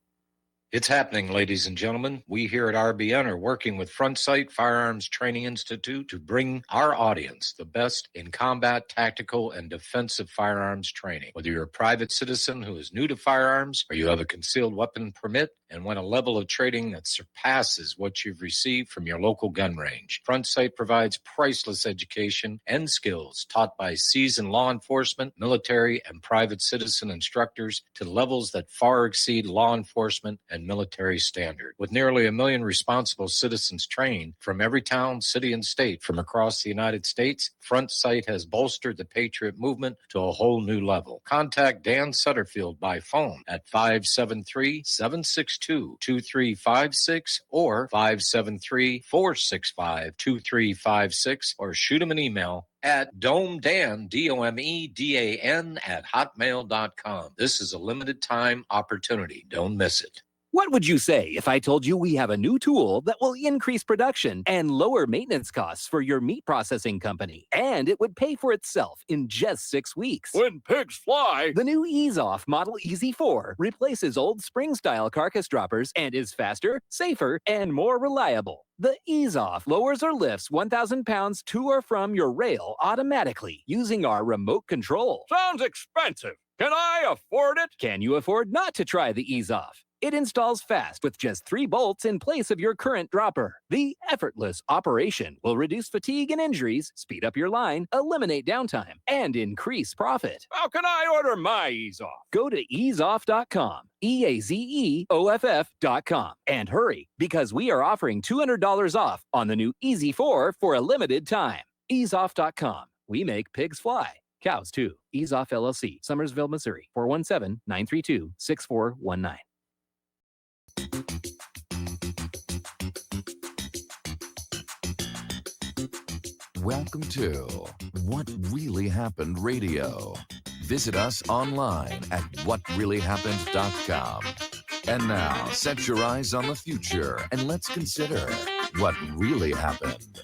It's happening, ladies and gentlemen. We here at RBN are working with Front Sight Firearms Training Institute to bring our audience the best in combat, tactical, and defensive firearms training. Whether you're a private citizen who is new to firearms, or you have a concealed weapon permit and want a level of training that surpasses what you've received from your local gun range, Front Sight provides priceless education and skills taught by seasoned law enforcement, military, and private citizen instructors to levels that far exceed law enforcement and military standard. With nearly 1 million responsible citizens trained from every town, city, and state from across the United States, Front Sight has bolstered the Patriot movement to a whole new level. Contact Dan Sutterfield by phone at 573-762-2356 or 573-465-2356, or shoot him an email at domedan, DOMEDAN, at hotmail.com. This is a limited time opportunity. Don't miss it. What would you say if I told you we have a new tool that will increase production and lower maintenance costs for your meat processing company? And it would pay for itself in just 6 weeks. When pigs fly! The new EaseOff Model Easy 4 replaces old spring-style carcass droppers and is faster, safer, and more reliable. The EaseOff lowers or lifts 1,000 pounds to or from your rail automatically using our remote control. Sounds expensive. Can I afford it? Can you afford not to try the EaseOff? It installs fast with just 3 bolts in place of your current dropper. The effortless operation will reduce fatigue and injuries, speed up your line, eliminate downtime, and increase profit. How can I order my EaseOff? Go to easeoff.com, EAZEOFF.com, and hurry, because we are offering $200 off on the new Easy 4 for a limited time. Easeoff.com. We make pigs fly. Cows, too. EaseOff LLC, Summersville, Missouri, 417-932-6419. Welcome to What Really Happened Radio. Visit us online at whatreallyhappened.com. And now, set your eyes on the future and let's consider what really happened.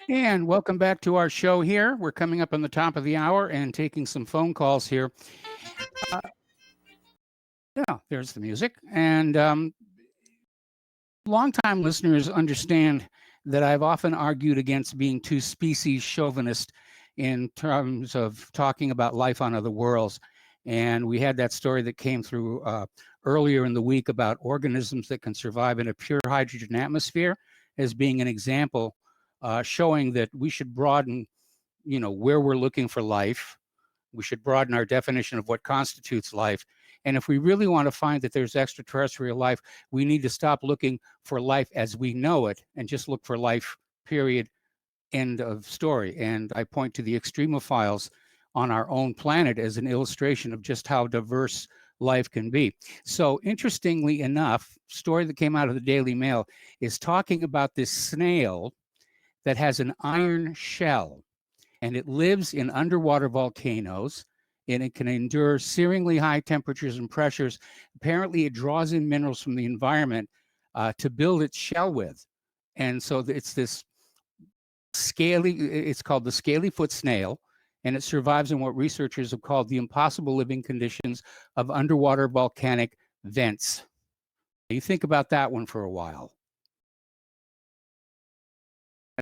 And welcome back to our show here. We're coming up on the top of the hour and taking some phone calls here. Yeah, there's the music. And longtime listeners understand that I've often argued against being too species chauvinist in terms of talking about life on other worlds. And we had that story that came through earlier in the week about organisms that can survive in a pure hydrogen atmosphere as being an example, showing that we should broaden, where we're looking for life, We should broaden our definition of what constitutes life. And if we really want to find that there's extraterrestrial life, we need to stop looking for life as we know it and just look for life, period, end of story. And I point to the extremophiles on our own planet as an illustration of just how diverse life can be. So interestingly enough, story that came out of the Daily Mail is talking about this snail that has an iron shell, and it lives in underwater volcanoes, and it can endure searingly high temperatures and pressures. Apparently, it draws in minerals from the environment to build its shell with. And so it's this scaly, it's called the scaly-foot snail, and it survives in what researchers have called the impossible living conditions of underwater volcanic vents. You think about that one for a while.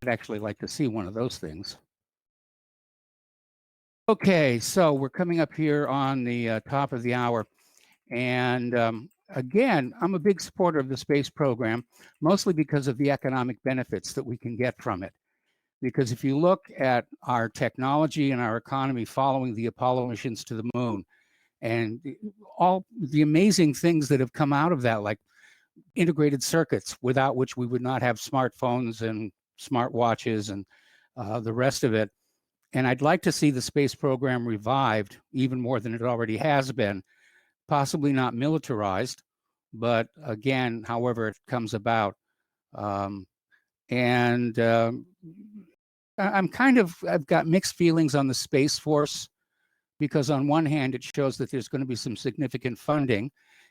I'd actually like to see one of those things. Okay, so we're coming up here on the top of the hour. And again, I'm a big supporter of the space program, mostly because of the economic benefits that we can get from it. Because if you look at our technology and our economy following the Apollo missions to the moon, and all the amazing things that have come out of that, like integrated circuits, without which we would not have smartphones and smartwatches and the rest of it. And I'd like to see the space program revived even more than it already has been, possibly not militarized, but again, however it comes about. I've got mixed feelings on the Space Force, because on one hand, it shows that there's going to be some significant funding.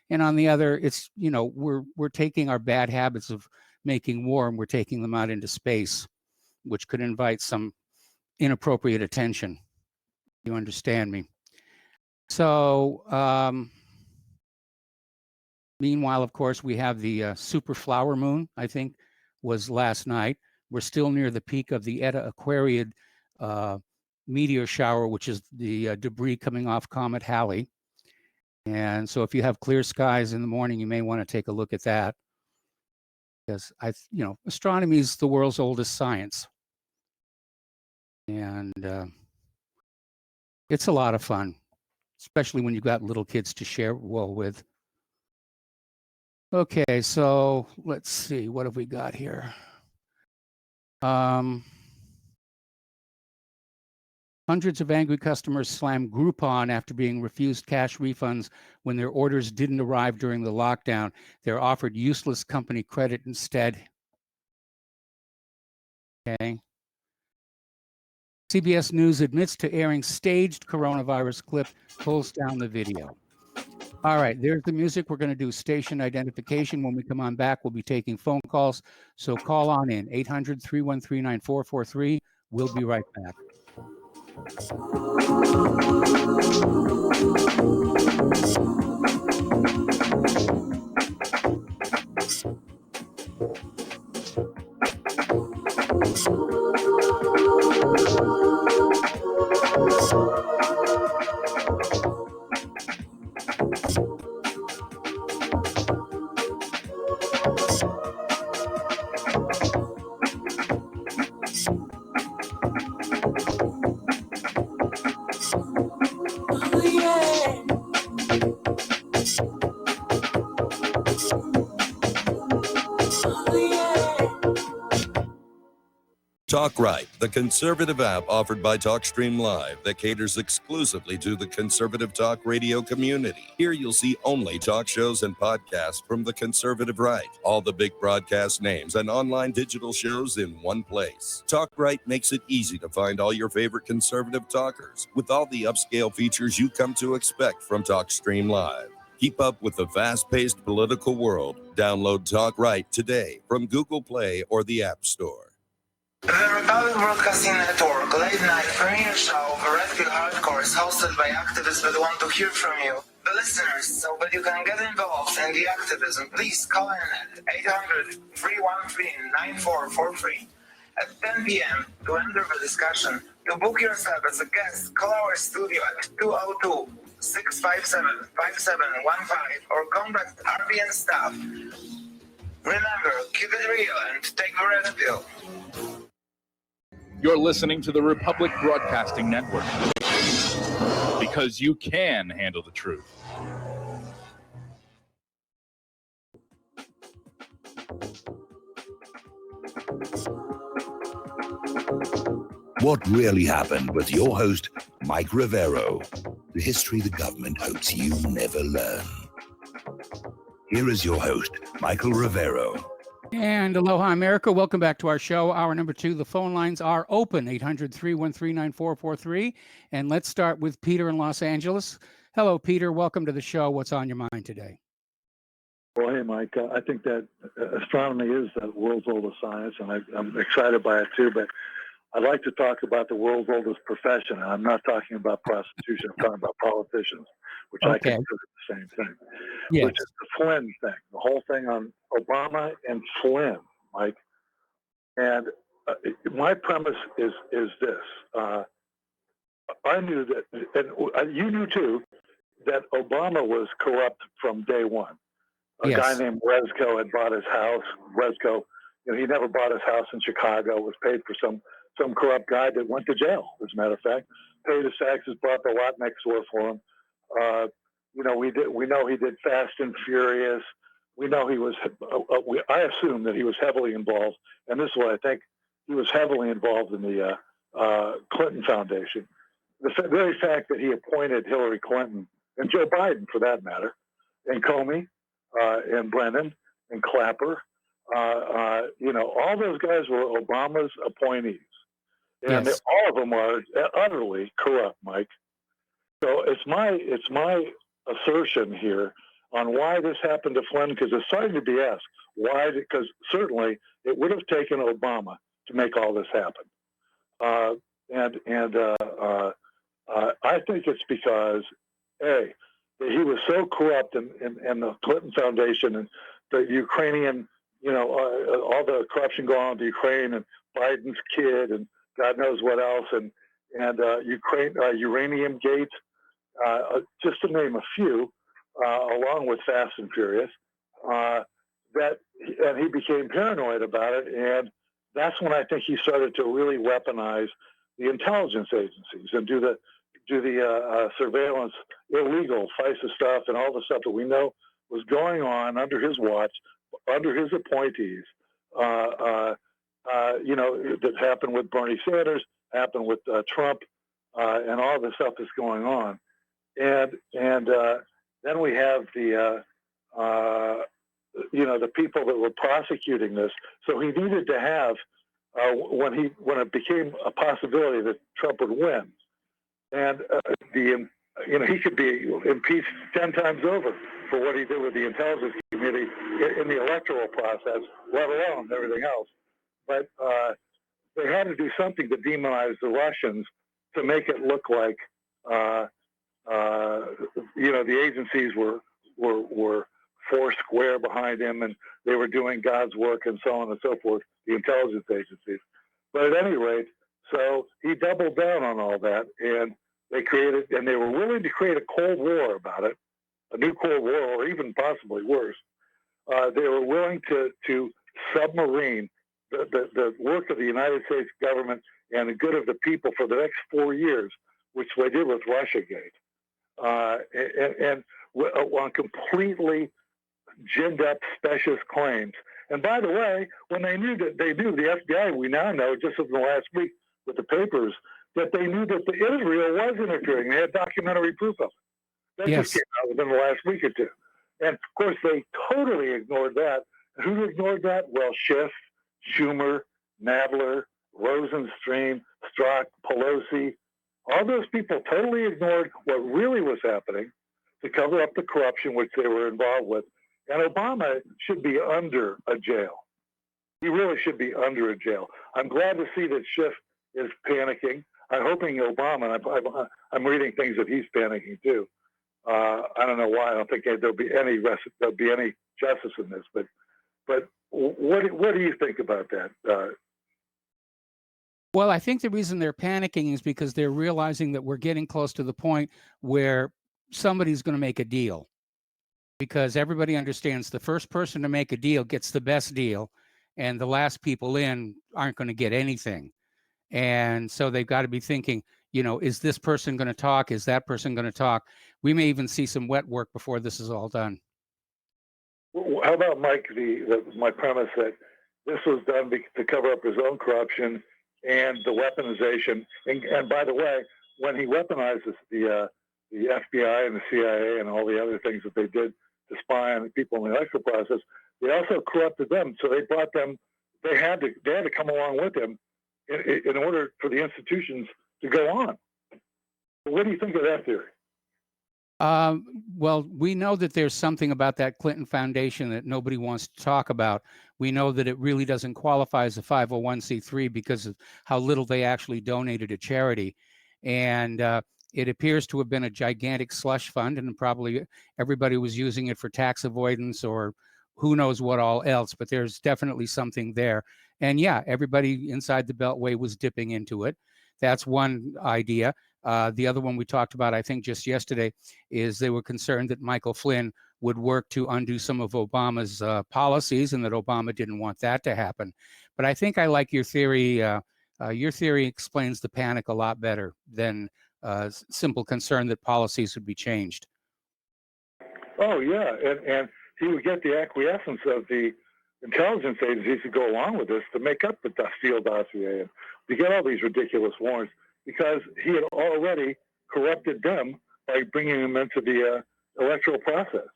And on the other, it's, you know, we're taking our bad habits of making war and we're taking them out into space, which could invite some inappropriate attention. You understand me? So, meanwhile, of course, we have the super flower moon, I think, was last night. We're still near the peak of the Eta Aquariid meteor shower, which is the debris coming off Comet Halley. And so if you have clear skies in the morning, you may want to take a look at that. Because astronomy is the world's oldest science. And it's a lot of fun, especially when you've got little kids to share well with. Okay, so let's see, what have we got here? Hundreds of angry customers slammed Groupon after being refused cash refunds when their orders didn't arrive during the lockdown. They're offered useless company credit instead. Okay. CBS News admits to airing staged coronavirus clip, pulls down the video. All right, there's the music. We're going to do station identification. When we come on back, we'll be taking phone calls. So call on in, 800-313-9443. We'll be right back. Talk Right, the conservative app offered by TalkStream Live that caters exclusively to the conservative talk radio community. Here you'll see only talk shows and podcasts from the conservative right, all the big broadcast names and online digital shows in one place. Talk Right makes it easy to find all your favorite conservative talkers with all the upscale features you come to expect from TalkStream Live. Keep up with the fast-paced political world. Download Talk Right today from Google Play or the App Store. The Republic Broadcasting Network late-night premiere show of Red Pill Hardcore is hosted by activists that want to hear from you, the listeners, so that you can get involved in the activism. Please call in at 800-313-9443 at 10 p.m. to enter the discussion. To book yourself as a guest, call our studio at 202-657-5715 or contact RBN staff. Remember, keep it real and take the Red Pill. You're listening to the Republic Broadcasting Network. because you can handle the truth. What Really Happened with your host, Mike Rivero. The history the government hopes you never learn. Here is your host, Michael Rivero. And aloha, America. Welcome back to our show. Hour number 2. The phone lines are open, 800-313-9443. And let's start with Peter in Los Angeles. Hello, Peter. Welcome to the show. What's on your mind today? Well, hey, Mike. I think that astronomy is the world's oldest science, and I'm excited by it too. But I'd like to talk about the world's oldest profession. And I'm not talking about prostitution. I'm talking about politicians, which I consider the same thing. Yes. Which is the Flynn thing, the whole thing on Obama and Flynn, Mike. And my premise is this. I knew that, and you knew too, that Obama was corrupt from day one. A guy named Rezko had bought his house. Rezko, he never bought his house in Chicago. It was paid for some corrupt guy that went to jail, as a matter of fact. Paid his taxes, bought the lot next door for him. We know he did Fast and Furious. We know he was. I assume that he was heavily involved, and this is what I think. He was heavily involved in the Clinton Foundation. The very fact that he appointed Hillary Clinton and Joe Biden, for that matter, and Comey, and Brennan and Clapper, all those guys were Obama's appointees, and all of them are utterly corrupt, Mike. So it's my assertion here on why this happened to Flynn, because it's starting to be asked why. Because certainly it would have taken Obama to make all this happen, I think it's because he was so corrupt in the Clinton Foundation and the Ukrainian, all the corruption going on in Ukraine and Biden's kid and God knows what else, and Ukraine, Uranium Gate, just to name a few, along with Fast and Furious, and he became paranoid about it, and that's when I think he started to really weaponize the intelligence agencies and do the surveillance, illegal FISA stuff, and all the stuff that we know was going on under his watch, under his appointees. That happened with Bernie Sanders, happened with Trump, and all the stuff that's going on. And then we have the people that were prosecuting this. So he needed to have when it became a possibility that Trump would win, and he could be impeached 10 times over for what he did with the intelligence committee in the electoral process, let alone everything else. But they had to do something to demonize the Russians to make it look like the agencies were four square behind him and they were doing God's work and so on and so forth, the intelligence agencies. But at any rate, so he doubled down on all that, and they were willing to create a Cold War about it, a new Cold War, or even possibly worse. They were willing to submarine the work of the United States government and the good of the people for the next 4 years, which they did with Russiagate, and on completely ginned up specious claims. And by the way, when the FBI, we now know just in the last week with the papers, that they knew that Israel was interfering. They had documentary proof of it. That just came out within the last week or two. And of course, they totally ignored that. Who ignored that? Well, Schiff, Schumer, Nadler, Rosenstein, Strzok, Pelosi, all those people totally ignored what really was happening to cover up the corruption which they were involved with. And Obama should be under a jail. He really should be under a jail. I'm glad to see that Schiff is panicking. I'm hoping Obama, I'm reading things that he's panicking too. I don't know why. I don't think there'll be any justice in this. But what do you think about that? Well, I think the reason they're panicking is because they're realizing that we're getting close to the point where somebody's going to make a deal. Because everybody understands the first person to make a deal gets the best deal, and the last people in aren't going to get anything. And so they've got to be thinking, is this person going to talk? Is that person going to talk? We may even see some wet work before this is all done. How about Mike? My premise that this was done to cover up his own corruption and the weaponization. And by the way, when he weaponizes the FBI and the CIA and all the other things that they did to spy on people in the electoral process, they also corrupted them. So they brought them. They had to come along with him in order for the institutions to go on. What do you think of that theory? Well, we know that there's something about that Clinton Foundation that nobody wants to talk about. We know that it really doesn't qualify as a 501c3 because of how little they actually donated to charity. And it appears to have been a gigantic slush fund, and probably everybody was using it for tax avoidance or who knows what all else, but there's definitely something there. And yeah, everybody inside the Beltway was dipping into it. That's one idea. The other one we talked about, I think just yesterday, is they were concerned that Michael Flynn would work to undo some of Obama's policies and that Obama didn't want that to happen. But I think I like your theory. Your theory explains the panic a lot better than simple concern that policies would be changed. Oh, yeah. And he would get the acquiescence of the intelligence agencies to go along with this to make up the Steele dossier and to get all these ridiculous warrants, because he had already corrupted them by bringing them into the electoral process.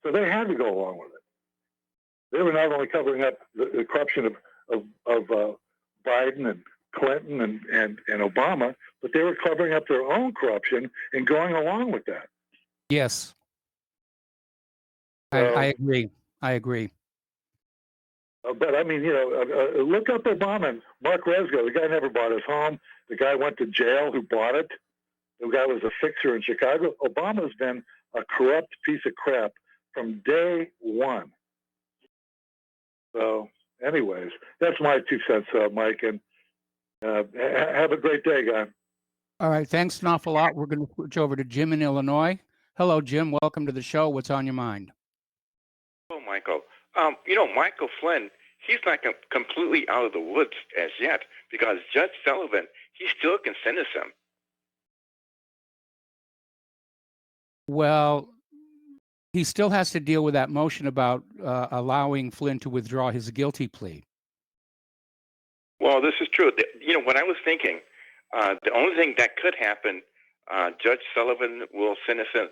So they had to go along with it. They were not only covering up the corruption of Biden and Clinton and Obama, but they were covering up their own corruption and going along with that. Yes. I agree. I agree. But I mean, look up Obama and Mark Resgo. The guy never bought his home. The guy went to jail who bought it. The guy was a fixer in Chicago. Obama's been a corrupt piece of crap from day one. So, anyways, that's my 2 cents, Mike. And have a great day, guy. All right. Thanks an awful lot. We're going to switch over to Jim in Illinois. Hello, Jim. Welcome to the show. What's on your mind? Hello, Michael. Michael Flynn, he's not completely out of the woods as yet, because Judge Sullivan, he still can sentence him. Well, he still has to deal with that motion about allowing Flynn to withdraw his guilty plea. Well, this is true. What I was thinking, the only thing that could happen, Judge Sullivan will sentence him,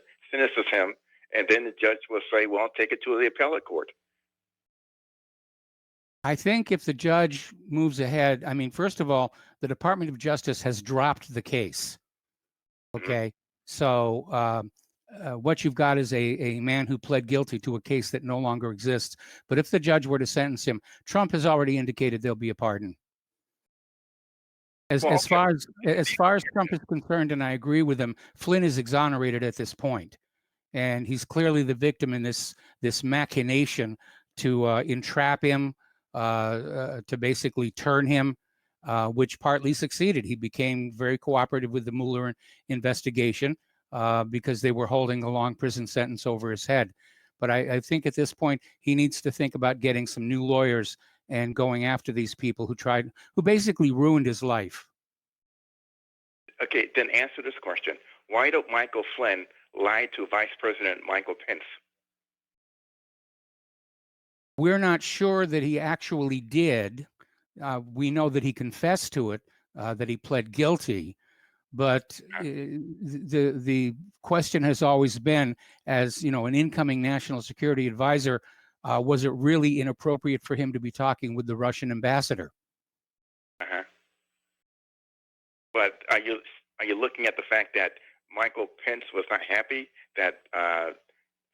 and then the judge will say, well, take it to the appellate court. I think if the judge moves ahead, I mean, first of all, the Department of Justice has dropped the case. Okay. So what you've got is a man who pled guilty to a case that no longer exists. But if the judge were to sentence him, Trump has already indicated there'll be a pardon. As far as Trump is concerned, and I agree with him, Flynn is exonerated at this point. And he's clearly the victim in this machination to entrap him, to basically turn him, which partly succeeded. He became very cooperative with the Mueller investigation because they were holding a long prison sentence over his head. But I think at this point, he needs to think about getting some new lawyers and going after these people who basically ruined his life. Okay, then answer this question. Why don't Michael Flynn lie to Vice President Michael Pence? We're not sure that he actually did. We know that he confessed to it, that he pled guilty. But the question has always been, as an incoming national security advisor, was it really inappropriate for him to be talking with the Russian ambassador? Uh-huh. But are you looking at the fact that Michael Pence was not happy that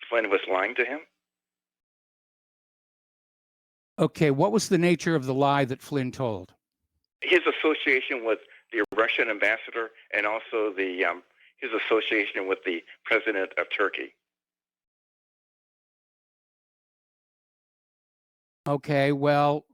Flynn was lying to him? Okay, what was the nature of the lie that Flynn told? His association with the Russian ambassador and also his association with the president of Turkey. Okay, well,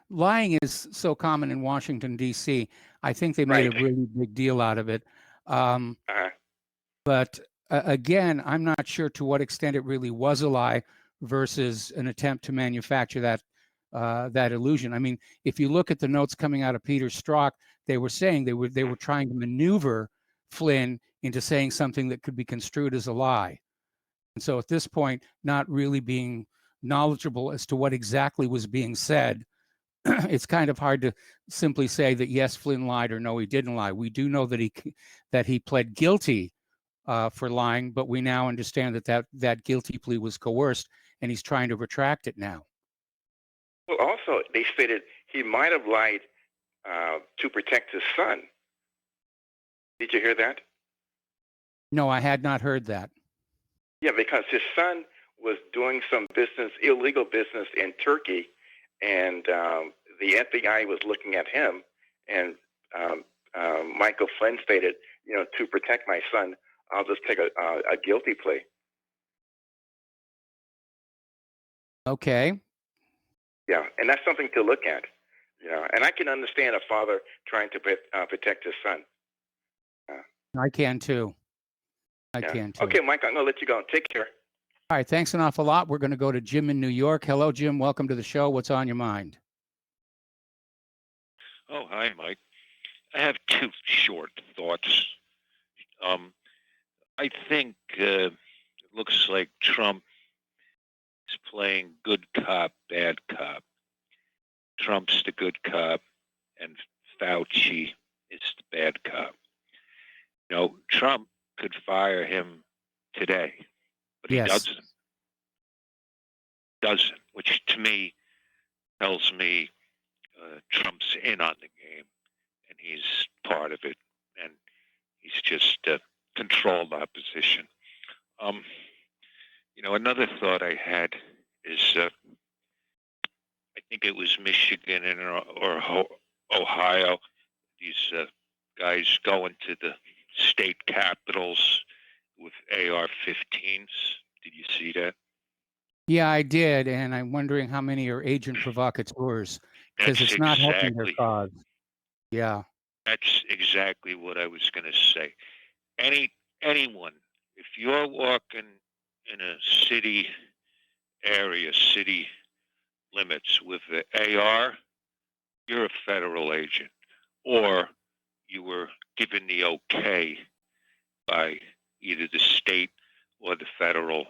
lying is so common in Washington, D.C. I think they made a really big deal out of it. But again, I'm not sure to what extent it really was a lie versus an attempt to manufacture that that illusion. I mean, if you look at the notes coming out of Peter Strzok, they were saying they were trying to maneuver Flynn into saying something that could be construed as a lie. And so at this point, not really being knowledgeable as to what exactly was being said, it's kind of hard to simply say that yes, Flynn lied or no, he didn't lie. We do know that he pled guilty for lying, but we now understand that guilty plea was coerced, and he's trying to retract it now. Well, also, they stated he might have lied to protect his son. Did you hear that? No, I had not heard that. Yeah, because his son was doing some business, illegal business in Turkey, and the FBI was looking at him, and Michael Flynn stated, to protect my son, I'll just take a guilty plea. Okay. Yeah, and that's something to look at. And I can understand a father trying to protect his son. I can too. I can too. Okay, Mike, I'm going to let you go. Take care. All right, thanks an awful lot. We're going to go to Jim in New York. Hello, Jim. Welcome to the show. What's on your mind? Oh, hi, Mike. I have two short thoughts. I think it looks like Trump is playing good cop, bad cop. Trump's the good cop, and Fauci is the bad cop. Trump could fire him today, but Yes. he doesn't, which to me tells me Trump's in on the game, and he's part of it, and he's just controlled opposition. Another thought I had is I think it was Michigan or Ohio. These guys going to the state capitals with AR-15s. Did you see that? Yeah, I did, and I'm wondering how many are agent provocateurs, because That's it's not helping their exactly- cause. Yeah. That's exactly what I was going to say. Anyone, if you're walking in a city area, city limits with the AR, you're a federal agent, or you were given the okay by either the state or the federal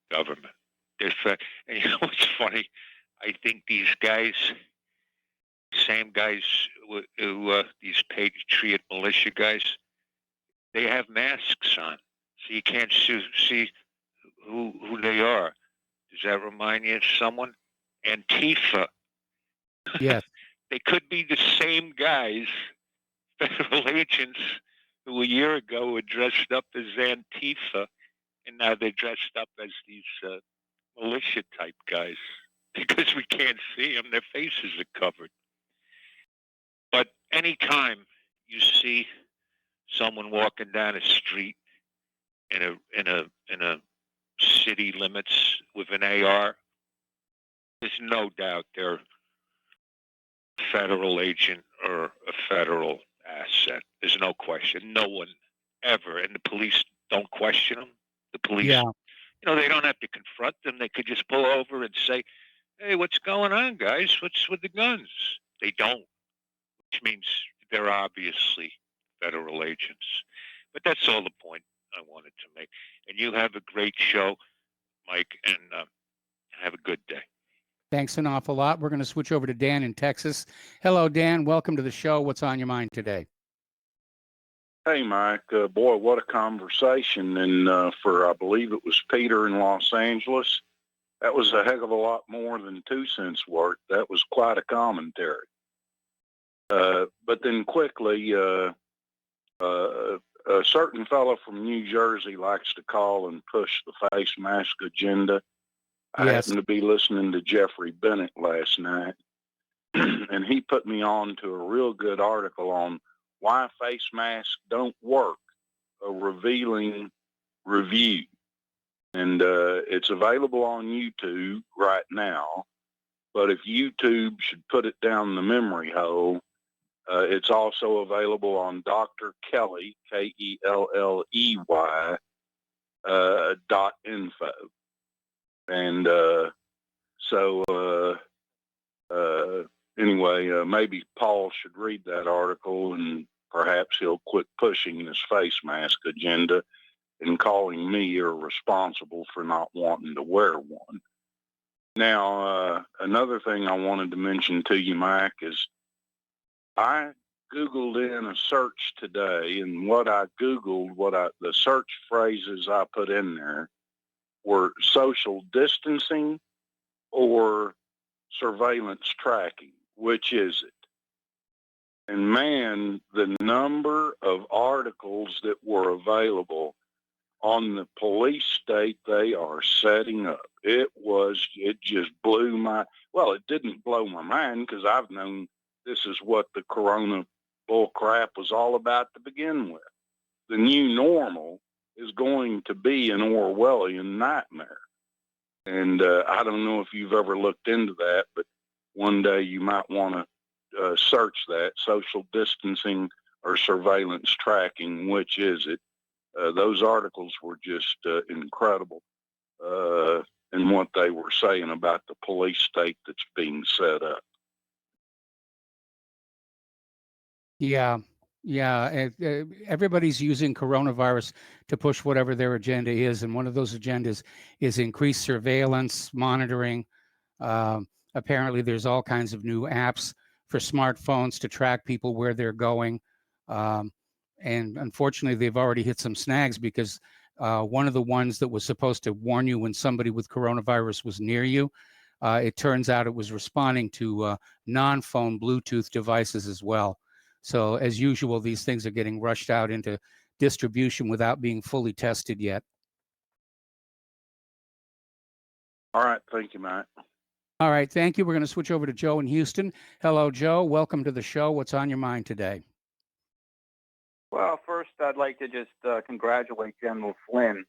government. And you know what's funny? I think these guys, same guys who these Patriot militia guys, they have masks on, so you can't see who they are. Does that remind you of someone? Antifa. Yes. They could be the same guys, federal agents, who a year ago were dressed up as Antifa, and now they're dressed up as these militia type guys because we can't see them; their faces are covered. But anytime you see someone walking down a street in a city limits with an AR, there's no doubt they're a federal agent or a federal asset. There's no question. No one ever, and the police don't question them. The police, Yeah. they don't have to confront them. They could just pull over and say, "Hey, what's going on, guys? What's with the guns?" They don't, which means they're obviously federal agents. But that's all the point I wanted to make. And you have a great show, Mike, and have a good day. Thanks an awful lot. We're going to switch over to Dan in Texas. Hello, Dan. Welcome to the show. What's on your mind today? Hey, Mike. Boy, what a conversation. And for, I believe it was Peter in Los Angeles, that was a heck of a lot more than 2 cents worth. That was quite a commentary. But then quickly, a certain fellow from New Jersey likes to call and push the face mask agenda. I Yes. happened to be listening to Jeffrey Bennett last night, and he put me on to a real good article on why face masks don't work, a revealing review. And it's available on YouTube right now. But if YouTube should put it down the memory hole, it's also available on Dr. Kelly, Kelley, .info. And anyway, maybe Paul should read that article, and perhaps he'll quit pushing this face mask agenda and calling me irresponsible for not wanting to wear one. Now, another thing I wanted to mention to you, Mike, is I Googled in a search today, and what I Googled, the search phrases I put in there were social distancing or surveillance tracking. Which is it? And man, the number of articles that were available on the police state they are setting up, it just blew it didn't blow my mind, because I've known this is what the corona bull crap was all about to begin with. The new normal is going to be an Orwellian nightmare. And I don't know if you've ever looked into that, but one day you might want to search that, social distancing or surveillance tracking, which is it? Those articles were just incredible in what they were saying about the police state that's being set up. Yeah. Everybody's using coronavirus to push whatever their agenda is. And one of those agendas is increased surveillance, monitoring. Apparently, there's all kinds of new apps for smartphones to track people where they're going. And unfortunately, they've already hit some snags, because one of the ones that was supposed to warn you when somebody with coronavirus was near you, it turns out it was responding to non-phone Bluetooth devices as well. So as usual, these things are getting rushed out into distribution without being fully tested yet. All right. Thank you, Matt. All right. Thank you. We're going to switch over to Joe in Houston. Hello, Joe. Welcome to the show. What's on your mind today? Well, first, I'd like to just congratulate General Flynn.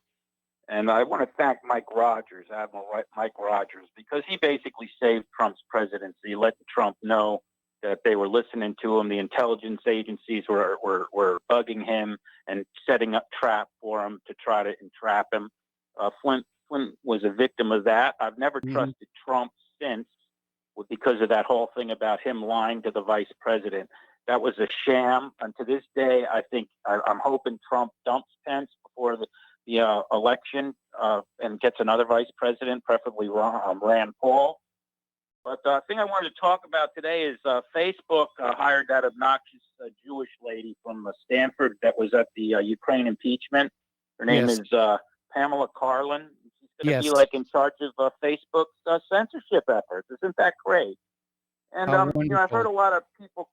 And I want to thank Mike Rogers, Admiral Mike Rogers, because he basically saved Trump's presidency, letting Trump know that they were listening to him. The intelligence agencies were bugging him and setting up trap for him to try to entrap him. Flynn was a victim of that. I've never trusted Trump since, because of that whole thing about him lying to the vice president. That was a sham. And to this day, I'm hoping Trump dumps Pence before the election and gets another vice president, preferably Rand Paul. But the thing I wanted to talk about today is Facebook hired that obnoxious Jewish lady from Stanford that was at the Ukraine impeachment. Her name is Pamela Karlan. She's going to be in charge of Facebook's censorship efforts. Isn't that great? And I've heard a lot of people.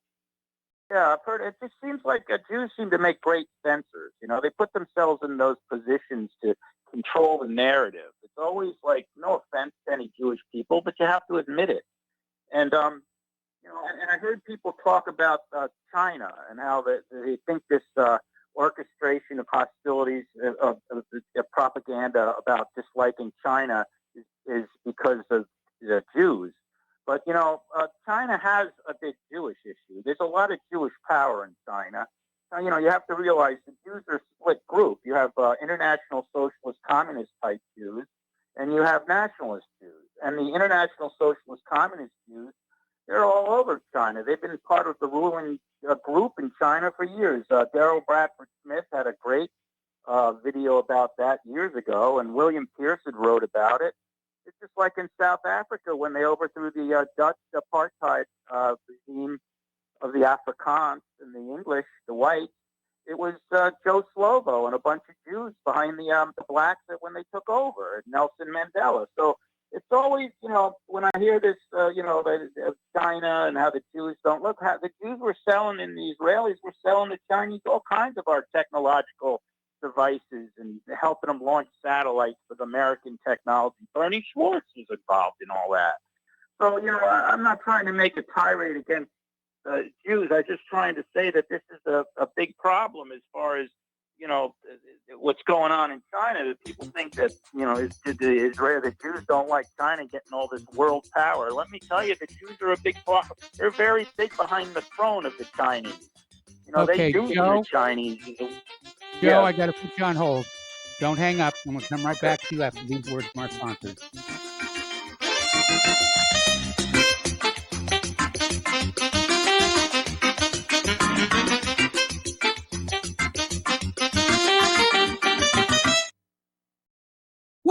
Yeah, I've heard it. Just seems like Jews seem to make great censors. They put themselves in those positions to control the narrative. It's always no offense to any Jewish people, but you have to admit it. And and I heard people talk about China and how they think this orchestration of hostilities, of propaganda about disliking China is because of the Jews. But China has a big Jewish issue. There's a lot of Jewish power in China. Now, you have to realize the Jews are a split group. You have international socialist communist type Jews, and you have nationalist Jews. And the international socialist communist Jews, they're all over China. They've been part of the ruling group in China for years. Daryl Bradford Smith had a great video about that years ago, and William Pearson wrote about it. It's just like in South Africa when they overthrew the Dutch apartheid regime of the Afrikaans and the English, the whites. It was Joe Slovo and a bunch of Jews behind the blacks when they took over, Nelson Mandela. So it's always, when I hear this, China and how the Jews don't look, how the Jews were selling and the Israelis were selling the Chinese all kinds of our technological devices and helping them launch satellites with American technology. Bernie Schwartz was involved in all that. So, I'm not trying to make a tirade against Jews. I'm just trying to say that this is a big problem as far as, what's going on in China. That people think that, the Jews don't like China getting all this world power. Let me tell you, the Jews are a big part. They're very big behind the throne of the Chinese. Okay, they do Joe. the Chinese. Joe, I got to put you on hold. Don't hang up. I'm going to come right back to you after these words from our sponsors.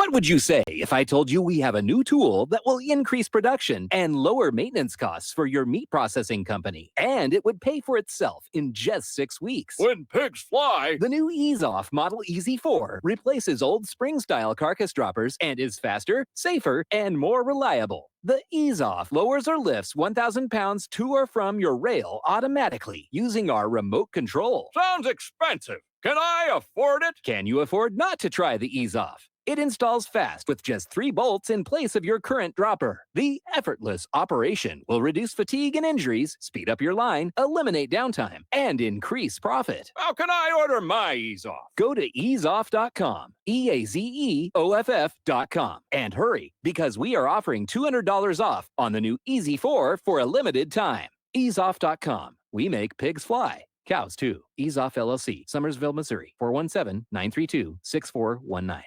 What would you say if I told you we have a new tool that will increase production and lower maintenance costs for your meat processing company? And it would pay for itself in just 6 weeks. When pigs fly, The new Ease Off Model Easy 4 replaces old spring-style carcass droppers and is faster, safer, and more reliable. The Ease Off lowers or lifts 1,000 pounds to or from your rail automatically using our remote control. sounds expensive. Can I afford it? Can you afford not to try the Ease Off? It installs fast with just 3 bolts in place of your current dropper. The effortless operation will reduce fatigue and injuries, speed up your line, eliminate downtime, and increase profit. How can I order my Ease Off? Go to easeoff.com, EAZEOFF.com, and hurry because we are offering $200 off on the new Easy 4 for a limited time. Easeoff.com. We make pigs fly. Cows too. Ease Off LLC, Summersville, Missouri, 417-932-6419.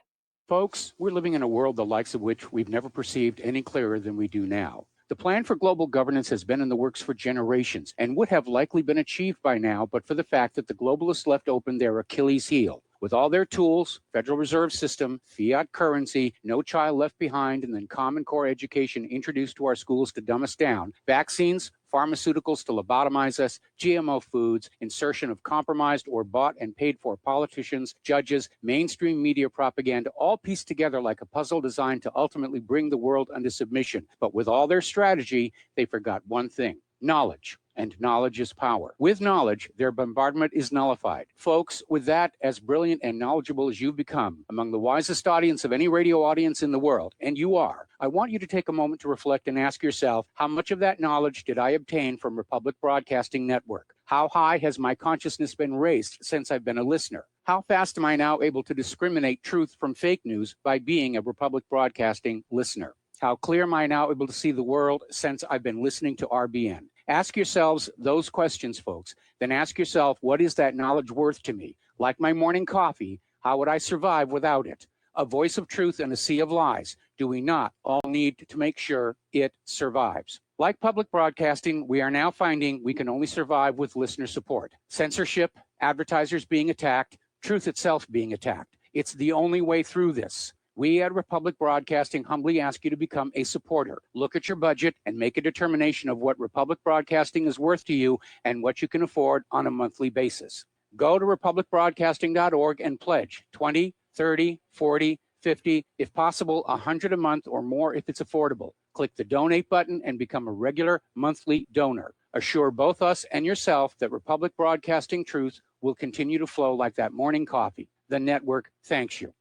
Folks, we're living in a world the likes of which we've never perceived any clearer than we do now. The plan for global governance has been in the works for generations and would have likely been achieved by now, but for the fact that the globalists left open their Achilles heel. With all their tools, Federal Reserve System, fiat currency, no child left behind, and then Common Core education introduced to our schools to dumb us down, vaccines, pharmaceuticals to lobotomize us, GMO foods, insertion of compromised or bought and paid for politicians, judges, mainstream media propaganda, all pieced together like a puzzle designed to ultimately bring the world under submission. But with all their strategy, they forgot one thing: knowledge. And knowledge is power. With knowledge, their bombardment is nullified. Folks, with that, as brilliant and knowledgeable as you've become, among the wisest audience of any radio audience in the world, and you are, I want you to take a moment to reflect and ask yourself, how much of that knowledge did I obtain from Republic Broadcasting Network? How high has my consciousness been raised since I've been a listener? How fast am I now able to discriminate truth from fake news by being a Republic Broadcasting listener? How clear am I now able to see the world since I've been listening to RBN? Ask yourselves those questions, folks. Then ask yourself, what is that knowledge worth to me? Like my morning coffee, how would I survive without it? A voice of truth in a sea of lies. Do we not all need to make sure it survives? Like public broadcasting, we are now finding we can only survive with listener support. Censorship, advertisers being attacked, truth itself being attacked. It's the only way through this. We at Republic Broadcasting humbly ask you to become a supporter. Look at your budget and make a determination of what Republic Broadcasting is worth to you and what you can afford on a monthly basis. Go to republicbroadcasting.org and pledge 20, 30, 40, 50, if possible, 100 a month or more if it's affordable. Click the donate button and become a regular monthly donor. Assure both us and yourself that Republic Broadcasting truth will continue to flow like that morning coffee. The network thanks you.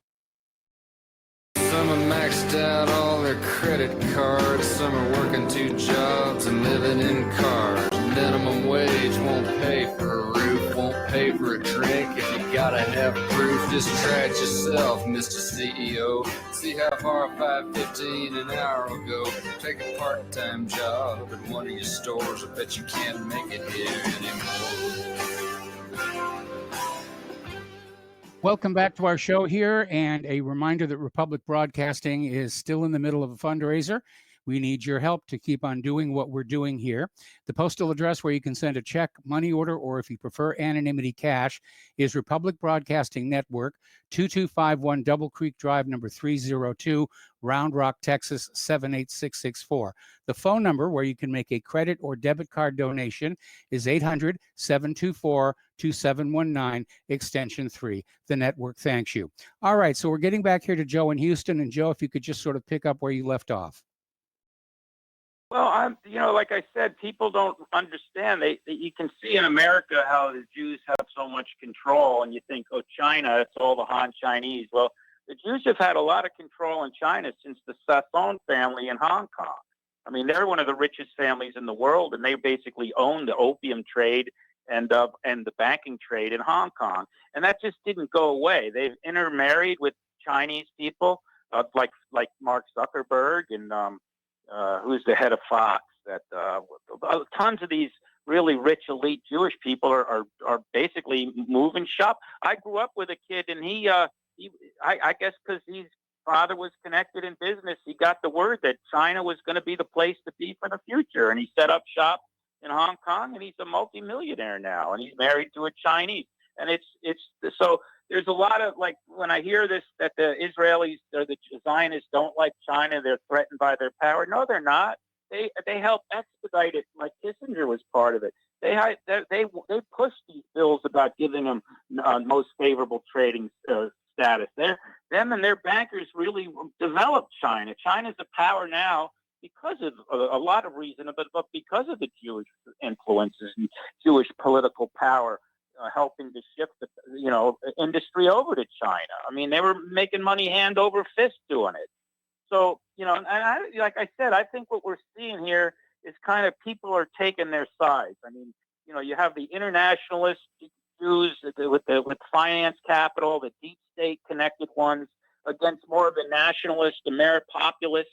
Some are maxed out all their credit cards. Some are working 2 jobs and living in cars. Minimum wage won't pay for a roof, won't pay for a drink. If you gotta have proof, just try it yourself, Mr. CEO. See how far $5.15 an hour will go. Take a part-time job at one of your stores. I bet you can't make it here anymore. Welcome back to our show here, and a reminder that Republic Broadcasting is still in the middle of a fundraiser. We need your help to keep on doing what we're doing here. The postal address where you can send a check, money order, or if you prefer anonymity cash is Republic Broadcasting Network, 2251 Double Creek Drive, number 302, Round Rock, Texas, 78664. The phone number where you can make a credit or debit card donation is 800-724-2719, extension 3. The network thanks you. All right, so we're getting back here to Joe in Houston. And Joe, if you could just sort of pick up where you left off. Well, like I said, people don't understand. You can see in America how the Jews have so much control, and you think, oh, China, it's all the Han Chinese. Well, the Jews have had a lot of control in China since the Sathon family in Hong Kong. I mean, they're one of the richest families in the world, and they basically own the opium trade and the banking trade in Hong Kong. And that just didn't go away. They've intermarried with Chinese people, like Mark Zuckerberg and who's the head of Fox. That tons of these really rich elite Jewish people are basically moving shop. I grew up with a kid, and I guess because his father was connected in business, he got the word that China was going to be the place to be for the future, and he set up shop in Hong Kong, and he's a multimillionaire now, and he's married to a Chinese. And it's so there's a lot of, like, when I hear this, that the Israelis or the Zionists don't like China, they're threatened by their power. No, they're not. They help expedite it, like Kissinger was part of it. They push these bills about giving them most favorable trading status. Them and their bankers really developed China. China's a power now because of a lot of reason, but because of the Jewish influences and Jewish political power helping to shift the industry over to China. I mean, they were making money hand over fist doing it. So, and like I said, I think what we're seeing here is kind of people are taking their sides. I mean, you have the internationalist Jews with finance capital, the deep state connected ones against more of the nationalist, the mere populist.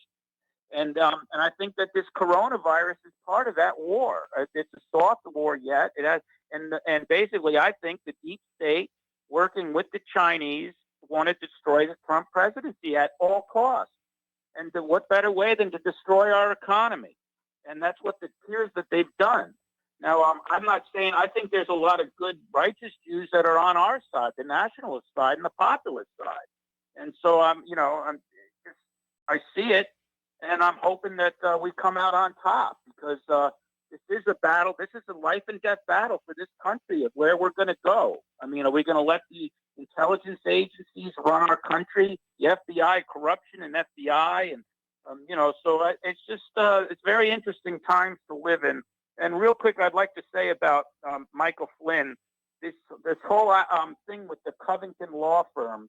And I think that this coronavirus is part of that war. It's a soft war yet. It has, and basically, I think the deep state, working with the Chinese, want to destroy the Trump presidency at all costs. And what better way than to destroy our economy? And that's what it appears that they've done. Now, I'm not saying, I think there's a lot of good, righteous Jews that are on our side, the nationalist side and the populist side. And so I see it, and I'm hoping that we come out on top, because this is a battle. This is a life and death battle for this country of where we're going to go. I mean, are we going to let the intelligence agencies run our country? The FBI, corruption and FBI, and so it's just it's very interesting times to live in. And real quick, I'd like to say about Michael Flynn. This whole thing with the Covington law firm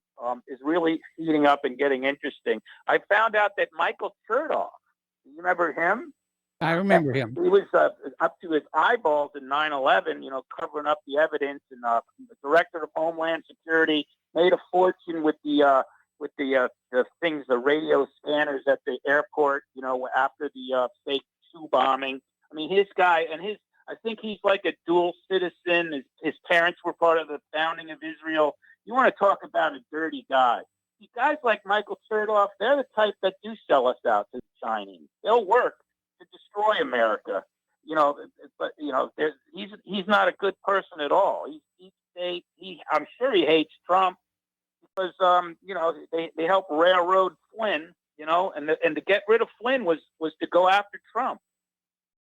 is really heating up and getting interesting. I found out that Michael Chertoff, you remember him? I remember him. He was up to his eyeballs in 9/11, covering up the evidence, and the director of Homeland Security made a fortune with the things, the radio scanners at the airport, after the fake shoe bombing. I mean, his guy, and I think he's like a dual citizen. His parents were part of the founding of Israel. You want to talk about a dirty guy. These guys like Michael Chertoff, they're the type that do sell us out to the Chinese. They'll work to destroy America. But he's not a good person at all. I'm sure he hates Trump because they helped railroad Flynn. And to get rid of Flynn was to go after Trump.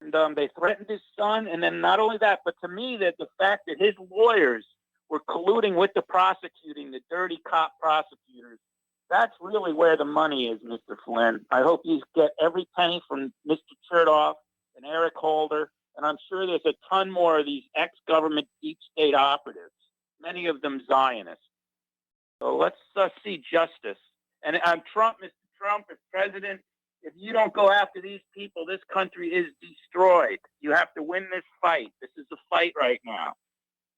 And they threatened his son, and then not only that, but to me, that the fact that his lawyers were colluding with the the dirty cop prosecutors, that's really where the money is, Mr. Flynn. I hope you get every penny from Mr. Chertoff and Eric Holder, and I'm sure there's a ton more of these ex-government deep state operatives, many of them Zionists. So let's see justice. And Trump, Mr. Trump, as president, if you don't go after these people, this country is destroyed. You have to win this fight. This is a fight right now.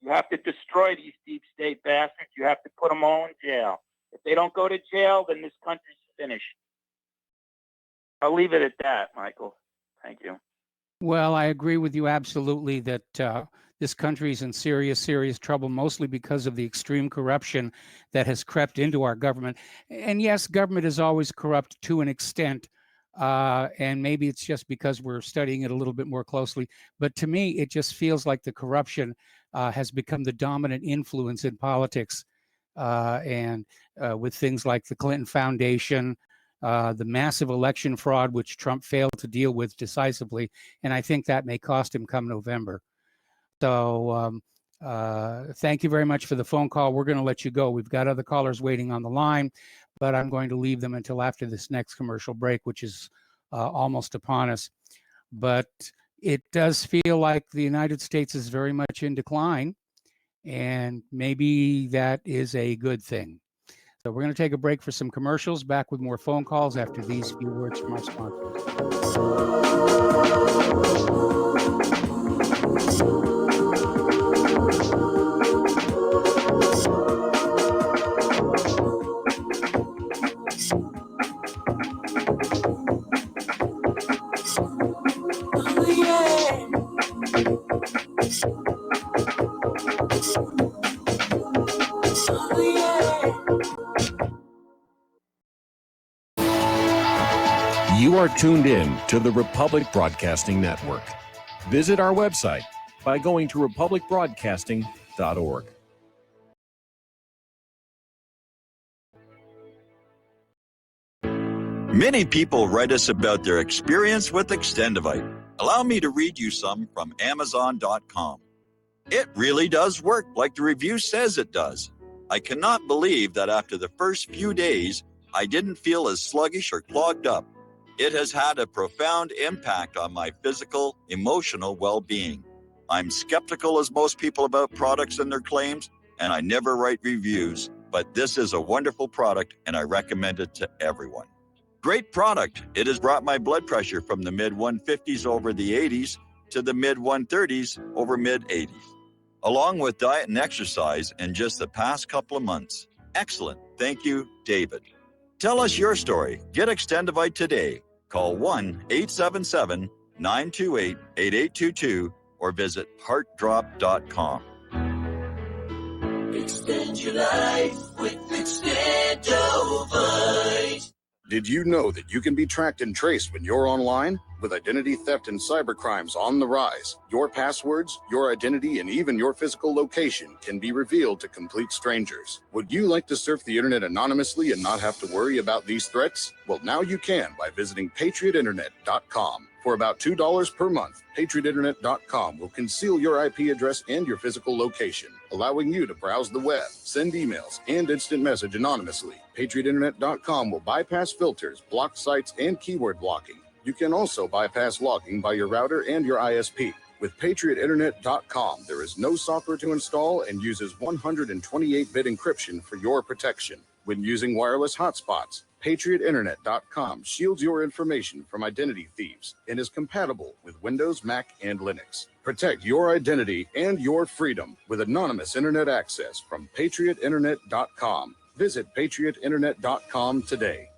You have to destroy these deep state bastards. You have to put them all in jail. If they don't go to jail, then this country's finished. I'll leave it at that, Michael. Thank you. Well, I agree with you absolutely that this country is in serious, serious trouble, mostly because of the extreme corruption that has crept into our government. And yes, government is always corrupt to an extent. And maybe it's just because we're studying it a little bit more closely. But to me, it just feels like the corruption has become the dominant influence in politics. And with things like the Clinton Foundation, the massive election fraud, which Trump failed to deal with decisively. And I think that may cost him come November. So thank you very much for the phone call. We're going to let you go. We've got other callers waiting on the line, but I'm going to leave them until after this next commercial break, which is almost upon us. But it does feel like the United States is very much in decline, and maybe that is a good thing. So we're going to take a break for some commercials, back with more phone calls after these few words from our sponsors. You are tuned in to the Republic Broadcasting Network. Visit our website by going to republicbroadcasting.org. Many people write us about their experience with Extendivite. Allow me to read you some from Amazon.com. It really does work like the review says it does. I cannot believe that after the first few days, I didn't feel as sluggish or clogged up. It has had a profound impact on my physical, emotional well-being. I'm skeptical as most people about products and their claims, and I never write reviews, but this is a wonderful product and I recommend it to everyone. Great product. It has brought my blood pressure from the mid-150s over the 80s to the mid-130s over mid-80s, along with diet and exercise in just the past couple of months. Excellent. Thank you, David. Tell us your story. Get Extendivite today. Call 1-877-928-8822 or visit heartdrop.com. Extend your life with Extendovite. Did you know that you can be tracked and traced when you're online? With identity theft and cybercrimes on the rise, your passwords, your identity, and even your physical location can be revealed to complete strangers. Would you like to surf the internet anonymously and not have to worry about these threats? Well, now you can by visiting patriotinternet.com. For about $2 per month, patriotinternet.com will conceal your IP address and your physical location, allowing you to browse the web, send emails, and instant message anonymously. patriotinternet.com will bypass filters, block sites, and keyword blocking. You can also bypass logging by your router and your ISP. With patriotinternet.com, there is no software to install and uses 128-bit encryption for your protection. When using wireless hotspots, patriotinternet.com shields your information from identity thieves and is compatible with Windows, Mac, and Linux. Protect your identity and your freedom with anonymous internet access from patriotinternet.com. Visit patriotinternet.com today.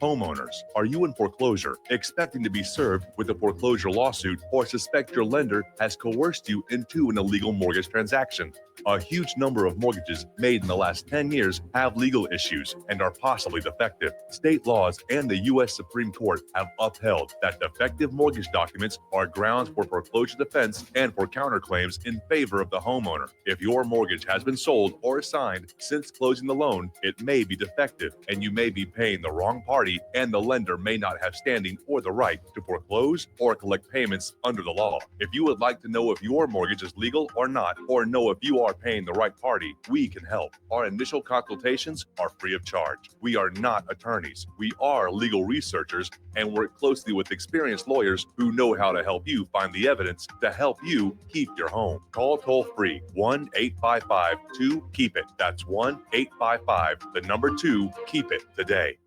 Homeowners, are you in foreclosure, expecting to be served with a foreclosure lawsuit, or suspect your lender has coerced you into an illegal mortgage transaction? A huge number of mortgages made in the last 10 years have legal issues and are possibly defective. State laws and the U.S. Supreme Court have upheld that defective mortgage documents are grounds for foreclosure defense and for counterclaims in favor of the homeowner. If your mortgage has been sold or assigned since closing the loan, it may be defective and you may be paying the wrong party, and the lender may not have standing or the right to foreclose or collect payments under the law. If you would like to know if your mortgage is legal or not, or know if you are paying the right party, we can help. Our initial consultations are free of charge. We are not attorneys. We are legal researchers and work closely with experienced lawyers who know how to help you find the evidence to help you keep your home. Call toll-free 1-855-2-KEEP-IT. That's 1-855-2-KEEP-IT today.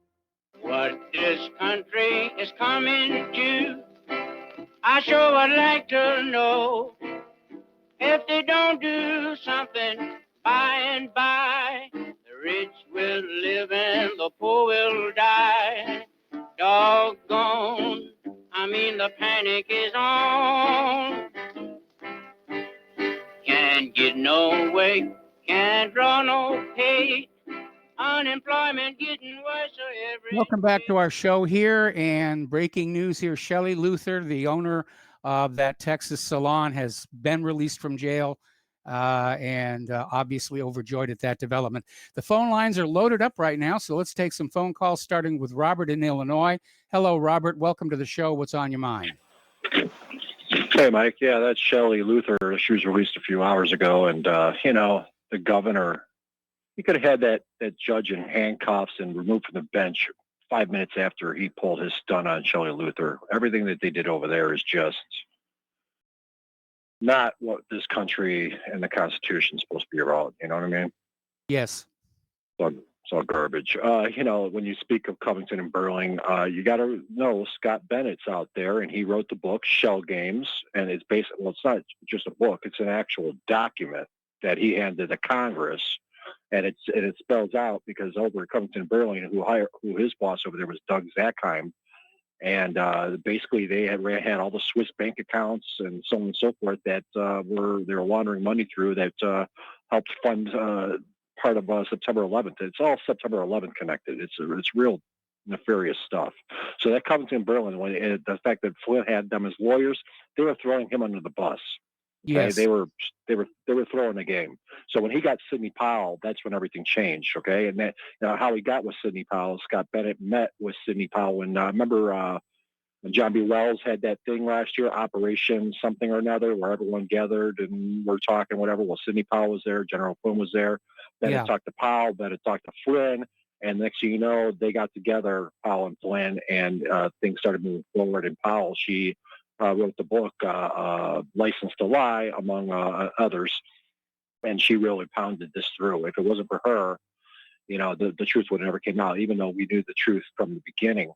What this country is coming to, I sure would like to know. If they don't do something by and by, the rich will live and the poor will die. Doggone, the panic is on. Can't get no way, can't draw no pay. Unemployment getting worse every Welcome back to our show here, and breaking news here. Shelley Luther, the owner of that Texas salon, has been released from jail and obviously overjoyed at that development. The phone lines are loaded up right now, so let's take some phone calls, starting with Robert in Illinois. Hello, Robert. Welcome to the show. What's on your mind? Hey, Mike. Yeah, that's Shelley Luther. She was released a few hours ago, and, the governor, he could have had that judge in handcuffs and removed from the bench 5 minutes after he pulled his stunt on Shelley Luther. Everything that they did over there is just not what this country and the Constitution is supposed to be about. You know what I mean? Yes. It's all garbage. When you speak of Covington and Burling, you got to know Scott Bennett's out there, and he wrote the book Shell Games, and it's basically, well, it's not just a book; it's an actual document that he handed to Congress. And it spells out, because over at Covington and Burling, who his boss over there was Doug Zackheim, and basically they had all the Swiss bank accounts and so on and so forth that they were laundering money through that helped fund part of September 11th. It's all September 11th connected. It's real nefarious stuff. So that Covington and Burling, the fact that Flynn had them as lawyers, they were throwing him under the bus. Okay? Yes. They were throwing the game. So when he got Sidney Powell, that's when everything changed. Okay, and that how he got with Sidney Powell. Scott Bennett met with Sidney Powell, and remember when John B. Wells had that thing last year, Operation something or another, where everyone gathered and we're talking whatever. Well, Sidney Powell was there, General Flynn was there. Bennett talked to Powell, Bennett talked to Flynn, and next thing you know, they got together, Powell and Flynn, and things started moving forward. And Powell, she wrote the book License to Lie, among others, and she really pounded this through. If it wasn't for her, the truth would have never came out, even though we knew the truth from the beginning.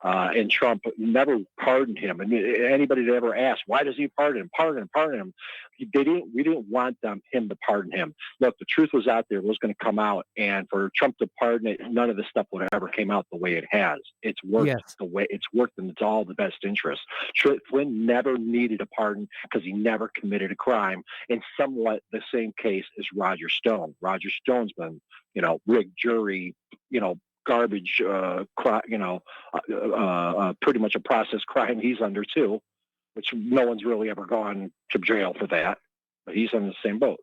And Trump never pardoned him. And anybody that ever asked, why does he pardon him? We didn't want him to pardon him. Look, the truth was out there, it was going to come out. And for Trump to pardon it, none of this stuff would have ever came out the way it has. It's worked the way it's worked, and it's all the best interest. Flynn never needed a pardon because he never committed a crime. In somewhat the same case as Roger Stone. Roger Stone's been, rigged jury, garbage, pretty much a process crime he's under too, which no one's really ever gone to jail for that, but he's in the same boat.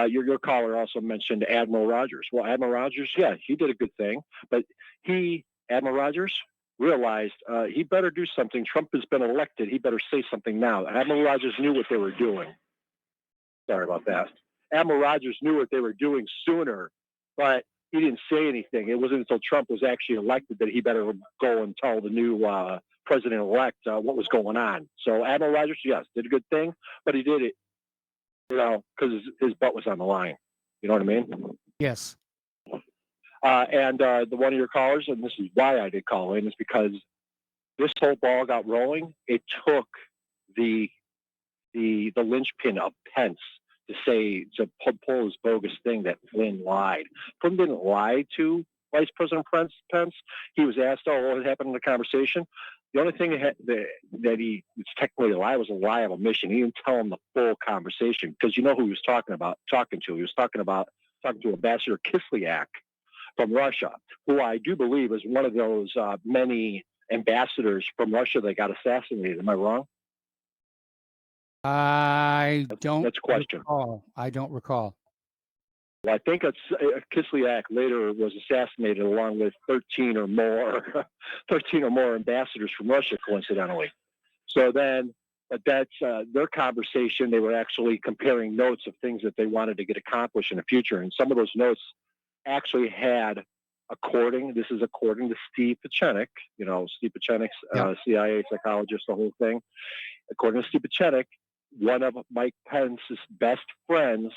Your caller also mentioned Admiral Rogers. Well, Admiral Rogers, yeah, he did a good thing, but Admiral Rogers, realized he better do something. Trump has been elected. He better say something now. Admiral Rogers knew what they were doing. Sorry about that. Admiral Rogers knew what they were doing sooner, but he didn't say anything. It wasn't until Trump was actually elected that he better go and tell the new president-elect what was going on. So Admiral Rogers, yes, did a good thing, but he did it, because his butt was on the line. You know what I mean? Yes. And the one of your callers, and this is why I did call in, is because this whole ball got rolling. It took the linchpin of Pence to pull his bogus thing that Flynn lied. Flynn didn't lie to Vice President Pence. He was asked, what happened in the conversation? The only thing that it's technically a lie was a lie of omission. He didn't tell him the full conversation, because you know who he was talking to. He was talking to Ambassador Kislyak from Russia, who I do believe is one of those many ambassadors from Russia that got assassinated. Am I wrong? I don't recall. I don't recall. Well, I think Kislyak later was assassinated along with 13 or more ambassadors from Russia, coincidentally. So then, but that's their conversation. They were actually comparing notes of things that they wanted to get accomplished in the future. And some of those notes actually had, this is according to Steve Pieczenik, Steve Pieczenik's CIA psychologist, the whole thing. According to Steve Pieczenik, one of Mike Pence's best friends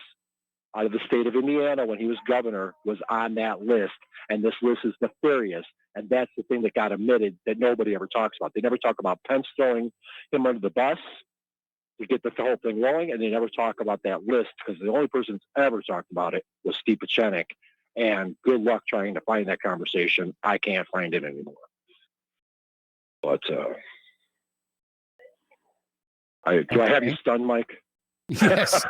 out of the state of Indiana when he was governor was on that list. And this list is nefarious. And that's the thing that got omitted that nobody ever talks about. They never talk about Pence throwing him under the bus to get the whole thing rolling. And they never talk about that list, because the only person that's ever talked about it was Steve Pieczenik. And good luck trying to find that conversation. I can't find it anymore. But do I have you stunned, Mike? Yes.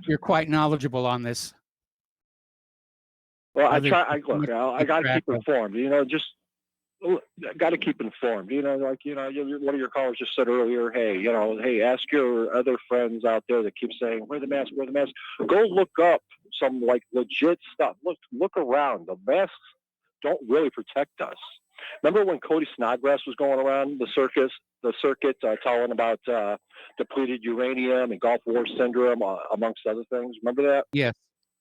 You're quite knowledgeable on this. Well, I got to keep informed. I got to keep informed. One of your callers just said earlier, hey, ask your other friends out there that keep saying, wear the mask. Go look up some legit stuff. Look around. The masks don't really protect us. Remember when Cody Snodgrass was going around the circuit telling about depleted uranium and Gulf War syndrome, amongst other things? Remember that? Yes,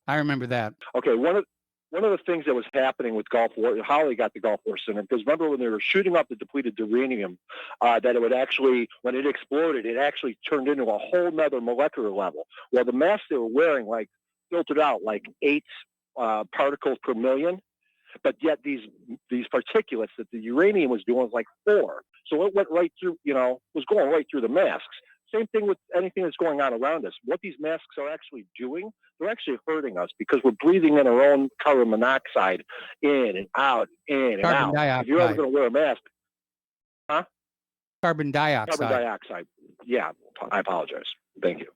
I remember that. Okay, one of the things that was happening with Gulf War, how they got the Gulf War syndrome, because remember when they were shooting up the depleted uranium, that it would actually, when it exploded, it actually turned into a whole nother molecular level. Well, the masks they were wearing filtered out 8 particles per million. But yet these particulates that the uranium was doing was 4. So it went right through, was going right through the masks. Same thing with anything that's going on around us. What these masks are actually doing, they're actually hurting us, because we're breathing in our own carbon monoxide in and out, in and Carbon out. dioxide. If you're ever going to wear a mask, Carbon dioxide. Carbon dioxide. Yeah, I apologize. Thank you.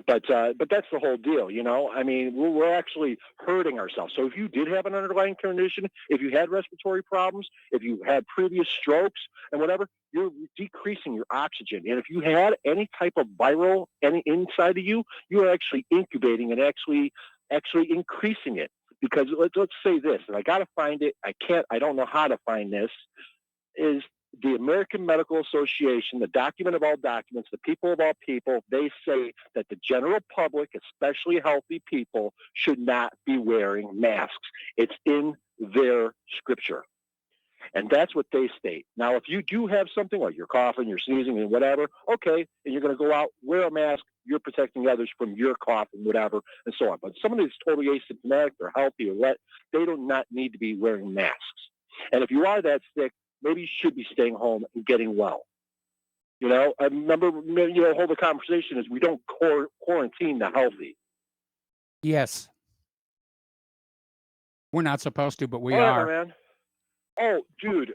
But that's the whole deal, you know. I mean, we're actually hurting ourselves. So if you did have an underlying condition, if you had respiratory problems, if you had previous strokes and whatever, you're decreasing your oxygen. And if you had any type of viral any inside of you, you are actually incubating and actually increasing it. Because let's say this, and I got to find it. I don't know how to find this. Is the American Medical Association, the document of all documents, the people of all people, they say that the general public, especially healthy people, should not be wearing masks. It's in their scripture. And that's what they state. Now, if you do have something like you're coughing, you're sneezing, and whatever, okay, and you're going to go out, wear a mask, you're protecting others from your cough and whatever, and so on. But somebody that's totally asymptomatic or healthy or what, they do not need to be wearing masks. And if you are that sick, maybe you should be staying home and getting well. You know, I remember, whole the conversation is we don't quarantine the healthy. Yes. We're not supposed to, but we Whatever, are. Man. Oh, dude,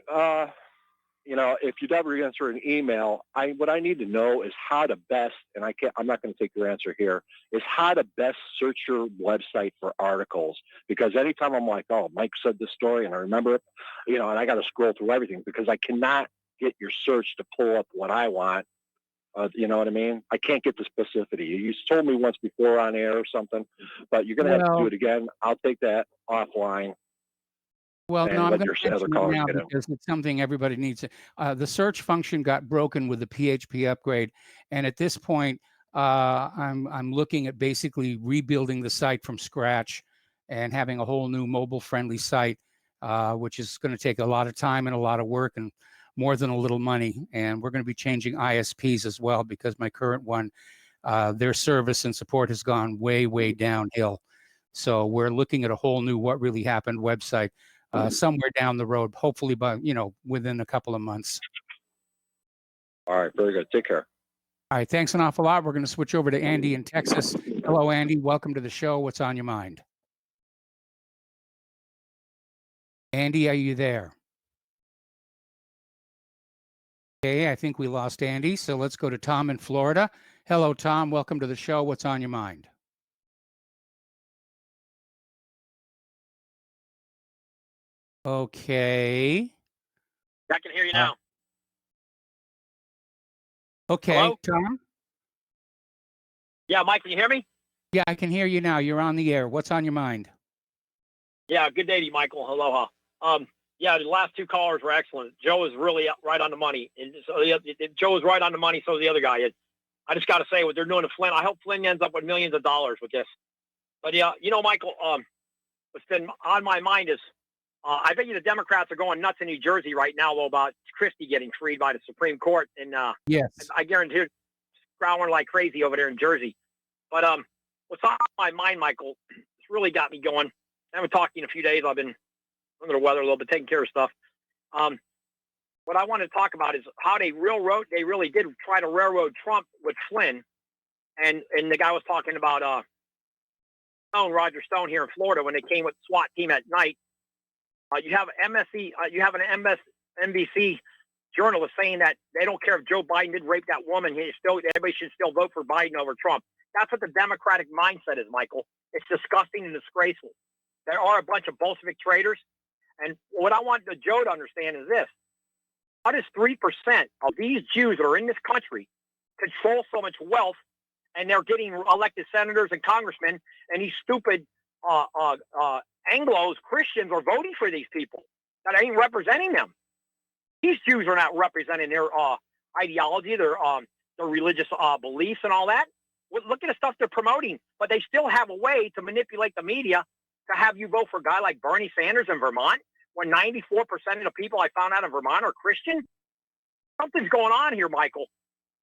if you'd ever answer an email, what I need to know is how to best, and I'm not going to take your answer here, is how to best search your website for articles. Because anytime I'm like, oh, Mike said this story and I remember it, and I got to scroll through everything because I cannot get your search to pull up what I want. You know what I mean? I can't get the specificity. You told me once before on air or something, but you're going to have to do it again. I'll take that offline. Well, no, I'm going to other mention it callers now get in. because it's something everybody needs. The search function got broken with the PHP upgrade, and at this point, I'm looking at basically rebuilding the site from scratch and having a whole new mobile-friendly site, which is going to take a lot of time and a lot of work and more than a little money. And we're going to be changing ISPs as well because my current one, their service and support has gone way, way downhill. So we're looking at a whole new What Really Happened website. Somewhere down the road, hopefully by, within a couple of months. All right, very good. Take care. All right, thanks an awful lot. We're going to switch over to Andy in Texas. Hello, Andy. Welcome to the show. What's on your mind? Andy, are you there? Okay, I think we lost Andy, so let's go to Tom in Florida. Hello, Tom. Welcome to the show. What's on your mind? Okay. I can hear you now. Okay, Hello? Tom? Yeah, Mike, can you hear me? Yeah, I can hear you now. You're on the air. What's on your mind? Yeah, good day to you, Michael. Aloha. Yeah, the last two callers were excellent. Joe is really right on the money. And so Joe is right on the money, so is the other guy. I just got to say, what they're doing to Flynn, I hope Flynn ends up with millions of dollars with this. But yeah, Michael, what's been on my mind is, I bet you the Democrats are going nuts in New Jersey right now, though, about Christie getting freed by the Supreme Court. And yes, I guarantee it's growling like crazy over there in Jersey. But what's on my mind, Michael, it's really got me going. I haven't talked to you in a few days. I've been under the weather a little bit, taking care of stuff. What I want to talk about is how they really did try to railroad Trump with Flynn. And the guy was talking about Roger Stone here in Florida when they came with the SWAT team at night. You have an MSNBC journalist saying that they don't care if Joe Biden did rape that woman. Everybody should still vote for Biden over Trump. That's what the Democratic mindset is, Michael. It's disgusting and disgraceful. There are a bunch of Bolshevik traitors. And what I want Joe to understand is this. How does 3% of these Jews that are in this country control so much wealth, and they're getting elected senators and congressmen, and these stupid Anglos, Christians, are voting for these people that ain't representing them? These Jews are not representing their ideology, their religious beliefs and all that. Look at the stuff they're promoting, but they still have a way to manipulate the media to have you vote for a guy like Bernie Sanders in Vermont, when 94% of the people I found out in Vermont are Christian. Something's going on here, Michael,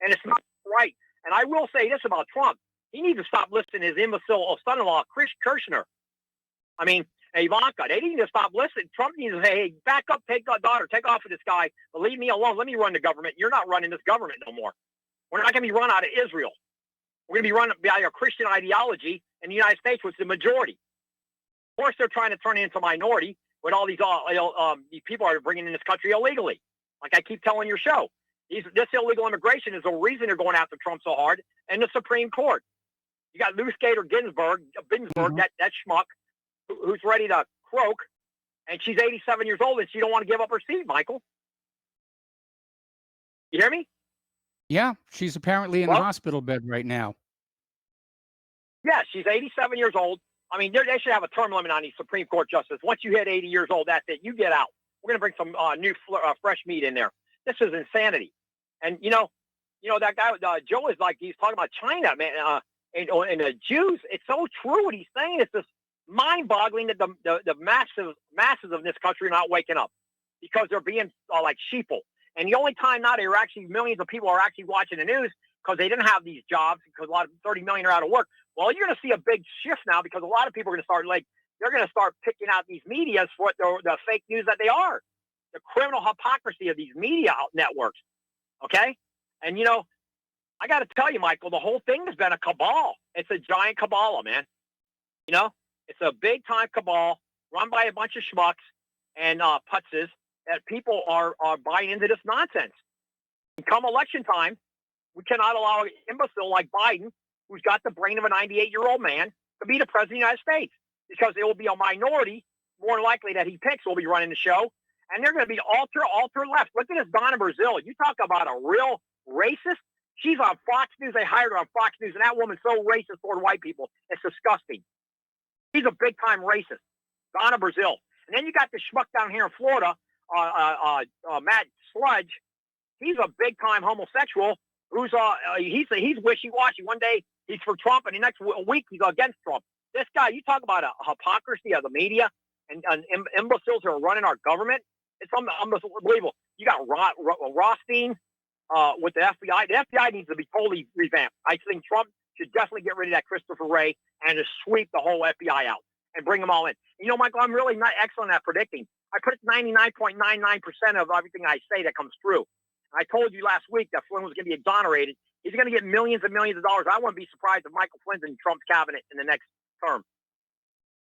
and it's not right. And I will say this about Trump. He needs to stop listening to his imbecile son-in-law, Chris Kirchner. I mean, Ivanka, they need to stop listening. Trump needs to say, hey, back up, take that daughter, take off with this guy, but leave me alone. Let me run the government. You're not running this government no more. We're not going to be run out of Israel. We're going to be run by a Christian ideology in the United States, which is the majority. Of course, they're trying to turn it into a minority with all these people are bringing in this country illegally. Like I keep telling your show, this illegal immigration is the reason they're going after Trump so hard and the Supreme Court. You got Ruth Bader Ginsburg, that schmuck, who's ready to croak, and she's 87 years old, and she don't want to give up her seat, Michael. You hear me? Yeah, she's apparently in the hospital bed right now. Yeah, she's 87 years old. I mean, they should have a term limit on these Supreme Court justices. Once you hit 80 years old, that's it. You get out. We're going to bring some new fresh meat in there. This is insanity. And, you know that guy, Joe, is like, he's talking about China, man, and the Jews. It's so true what he's saying. It's just mind-boggling that the masses of this country are not waking up because they're being like sheeple. And the only time now they're actually, millions of people are actually watching the news because they didn't have these jobs, because a lot of 30 million are out of work. Well, you're going to see a big shift now because a lot of people are going to start, they're going to start picking out these medias for what the fake news that they are, the criminal hypocrisy of these media networks. Okay? And, I got to tell you, Michael, the whole thing has been a cabal. It's a giant cabal, man. It's a big-time cabal run by a bunch of schmucks and putzes that people are buying into this nonsense. And come election time, we cannot allow an imbecile like Biden, who's got the brain of a 98-year-old man, to be the president of the United States, because it will be a minority, more likely, that he picks will be running the show, and they're going to be ultra left. Look at this Donna Brazile. You talk about a real racist. She's on Fox News. They hired her on Fox News, and that woman's so racist toward white people. It's disgusting. She's a big-time racist, Donna Brazile. And then you got the schmuck down here in Florida, Matt Sludge. He's a big-time homosexual who's he's wishy-washy. One day he's for Trump, and the next week he's against Trump. This guy, you talk about a hypocrisy of the media and imbeciles who are running our government. It's unbelievable. You got Rothstein with the FBI. The FBI needs to be totally revamped. I think Trump should definitely get rid of that Christopher Wray and just sweep the whole FBI out and bring them all in. Michael, I'm really not excellent at predicting. I predict 99.99% of everything I say that comes true. I told you last week that Flynn was going to be exonerated. He's going to get millions and millions of dollars. I wouldn't be surprised if Michael Flynn's in Trump's cabinet in the next term.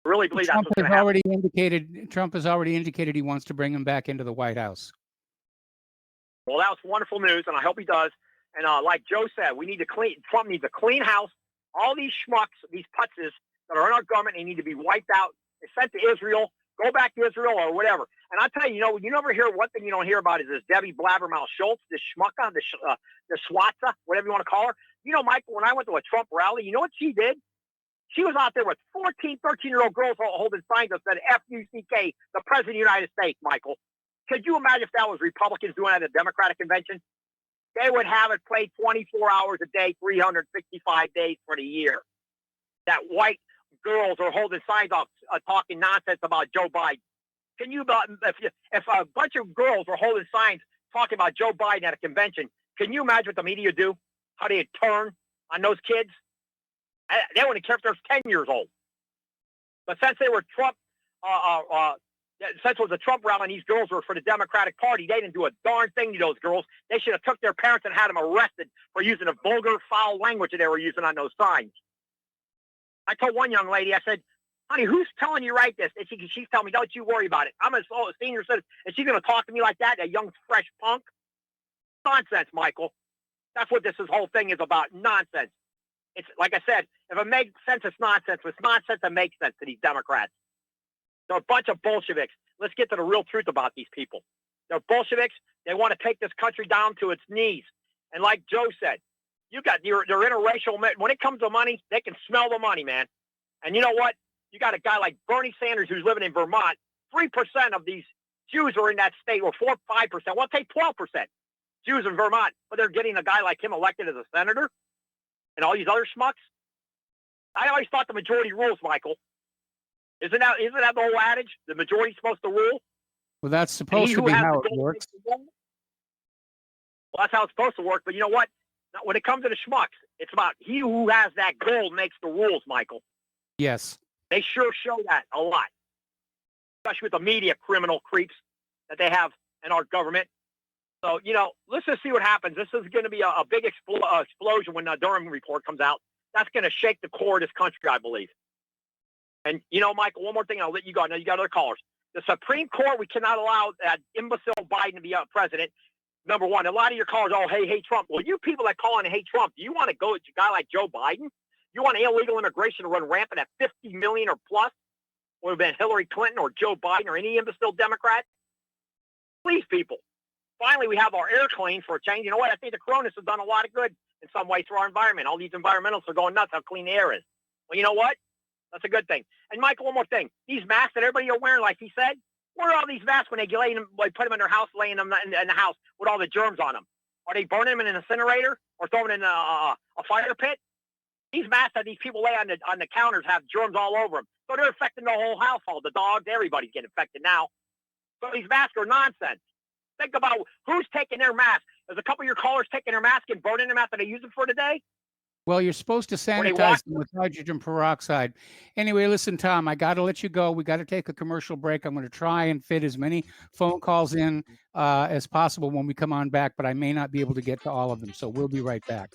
I really believe that's what's going to happen. Trump has already indicated he wants to bring him back into the White House. Well, that was wonderful news, and I hope he does. And like Joe said, Trump needs a clean house. All these schmucks, these putzes that are in our government, they need to be wiped out. They're sent to Israel. Go back to Israel or whatever. And I tell you, you never hear, one thing you don't hear about is this Debbie Blabbermouth Schultz, this schmucka, the Swatza, whatever you want to call her. Michael, when I went to a Trump rally, you know what she did? She was out there with 14, 13-year-old girls holding signs that said F-U-C-K, the President of the United States, Michael. Could you imagine if that was Republicans doing that at a Democratic convention? They would have it played 24 hours a day, 365 days for the year. That white girls are holding signs up talking nonsense about Joe Biden. Can you, if a bunch of girls were holding signs talking about Joe Biden at a convention, can you imagine what the media do? How they'd turn on those kids? They wouldn't care if they're 10 years old. But since they were Trump, since it was a Trump rally and these girls were for the Democratic Party, they didn't do a darn thing to those girls. They should have took their parents and had them arrested for using the vulgar, foul language that they were using on those signs. I told one young lady, I said, honey, who's telling you write this? And she's telling me, don't you worry about it. I'm a senior citizen, and she's going to talk to me like that young, fresh punk? Nonsense, Michael. That's what this whole thing is about, nonsense. It's like I said, if it makes sense, it's nonsense. If it's nonsense, it makes sense to these Democrats. They're a bunch of Bolsheviks. Let's get to the real truth about these people. They're Bolsheviks. They want to take this country down to its knees. And like Joe said, they're interracial. When it comes to money, they can smell the money, man. And you know what? You got a guy like Bernie Sanders who's living in Vermont. 3% of these Jews are in that state, or 4, 5%. Well, take 12% Jews in Vermont, but they're getting a guy like him elected as a senator, and all these other schmucks. I always thought the majority rules, Michael. Isn't that the whole adage? The majority's supposed to rule. Well, that's supposed to be how it works. Well, that's how it's supposed to work. But you know what? When it comes to the schmucks, it's about he who has that gold makes the rules, Michael. Yes. They sure show that a lot, especially with the media criminal creeps that they have in our government. So, let's just see what happens. This is going to be a big explosion when the Durham report comes out. That's going to shake the core of this country, I believe. And, Michael, one more thing, I'll let you go. I know you got other callers. The Supreme Court, we cannot allow that imbecile Biden to be president. Number one, a lot of your callers, hey Trump. Well, you people that call in hate Trump, do you want to go with a guy like Joe Biden? You want illegal immigration to run rampant at 50 million or plus? Would have been Hillary Clinton or Joe Biden or any imbecile Democrat? Please, people. Finally, we have our air clean for a change. You know what? I think the coronas have done a lot of good in some ways for our environment. All these environmentalists are going nuts how clean the air is. Well, you know what? That's a good thing. And Michael, one more thing. These masks that everybody are wearing, like he said, where are all these masks when they lay them, like put them in their house, laying them in the house with all the germs on them? Are they burning them in an incinerator or throwing them in a fire pit? These masks that these people lay on the counters have germs all over them. So they're affecting the whole household. The dogs, everybody's getting infected now. So these masks are nonsense. Think about who's taking their mask. There's a couple of your callers taking their mask and burning them after they use it for today. Well, you're supposed to sanitize them with hydrogen peroxide. Anyway, listen, Tom, I got to let you go. We got to take a commercial break. I'm going to try and fit as many phone calls in as possible when we come on back, but I may not be able to get to all of them. So we'll be right back.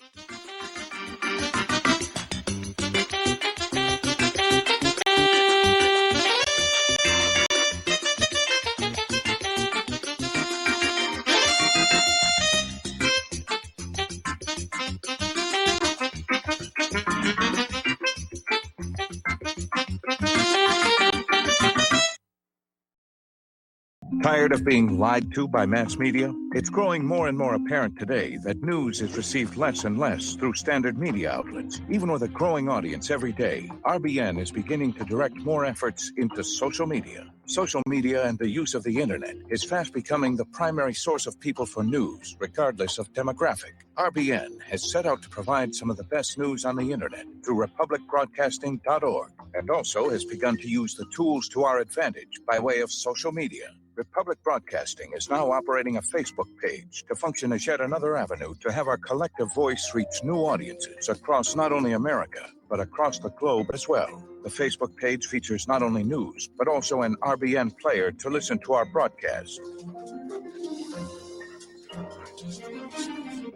Tired of being lied to by mass media? It's growing more and more apparent today that news is received less and less through standard media outlets. Even with a growing audience every day, RBN is beginning to direct more efforts into social media. Social media and the use of the internet is fast becoming the primary source of people for news, regardless of demographic. RBN has set out to provide some of the best news on the internet through republicbroadcasting.org, and also has begun to use the tools to our advantage by way of social media. Republic Broadcasting is now operating a Facebook page to function as yet another avenue to have our collective voice reach new audiences across not only America, but across the globe as well. The Facebook page features not only news, but also an RBN player to listen to our broadcast.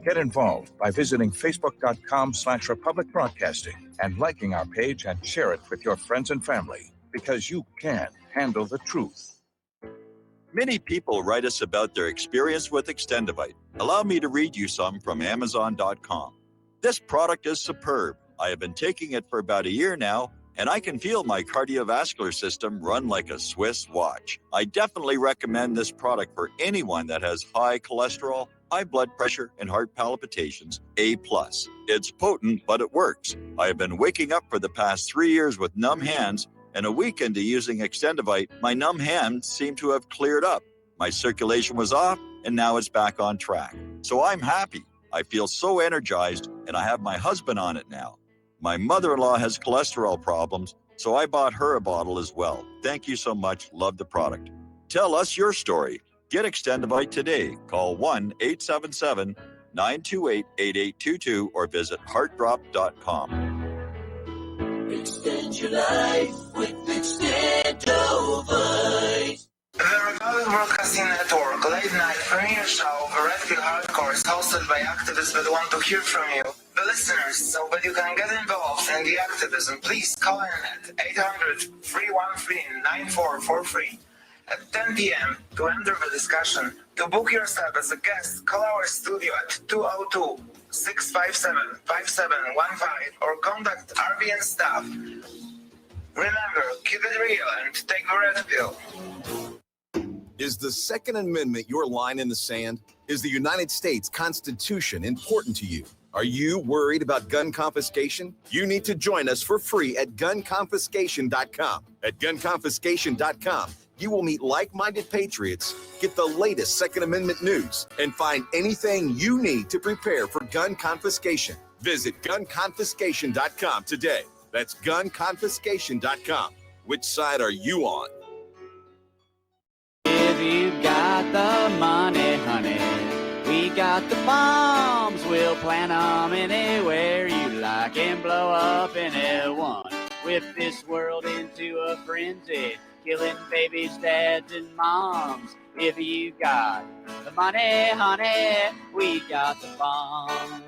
Get involved by visiting facebook.com/Republic Broadcasting and liking our page and share it with your friends and family, because you can handle the truth. Many people write us about their experience with Extendivite. Allow me to read you some from Amazon.com. This product is superb. I have been taking it for about a year now, and I can feel my cardiovascular system run like a Swiss watch. I definitely recommend this product for anyone that has high cholesterol, high blood pressure, and heart palpitations, A+. It's potent, but it works. I have been waking up for the past 3 years with numb hands, and a week into using Extendivite, my numb hands seem to have cleared up. My circulation was off, and now it's back on track. So I'm happy. I feel so energized, and I have my husband on it now. My mother-in-law has cholesterol problems, so I bought her a bottle as well. Thank you so much. Love the product. Tell us your story. Get Extendivite today. Call 1-877-928-8822 or visit heartdrop.com. Extend your life with Extendovite. The Republic Broadcasting Network late night premiere show of Redfield Hardcore is hosted by activists that want to hear from you, the listeners. So that you can get involved in the activism, please call in at 800-313-9443 at 10 p.m. to enter the discussion. To book yourself as a guest, call our studio at 202-657-5715 or contact RBN staff. Remember, keep it real and take the red pill. Is the Second Amendment your line in the sand? Is the United States Constitution important to you? Are you worried about gun confiscation? You need to join us for free at gunconfiscation.com. At gunconfiscation.com, you will meet like-minded patriots, get the latest Second Amendment news, and find anything you need to prepare for gun confiscation. Visit gunconfiscation.com today. That's gunconfiscation.com. Which side are you on? If you got the money, honey, we got the bombs. We'll plant them anywhere you like and blow up anyone. Whip this world into a frenzy, killing babies, dads, and moms. If you got the money, honey, we got the bombs.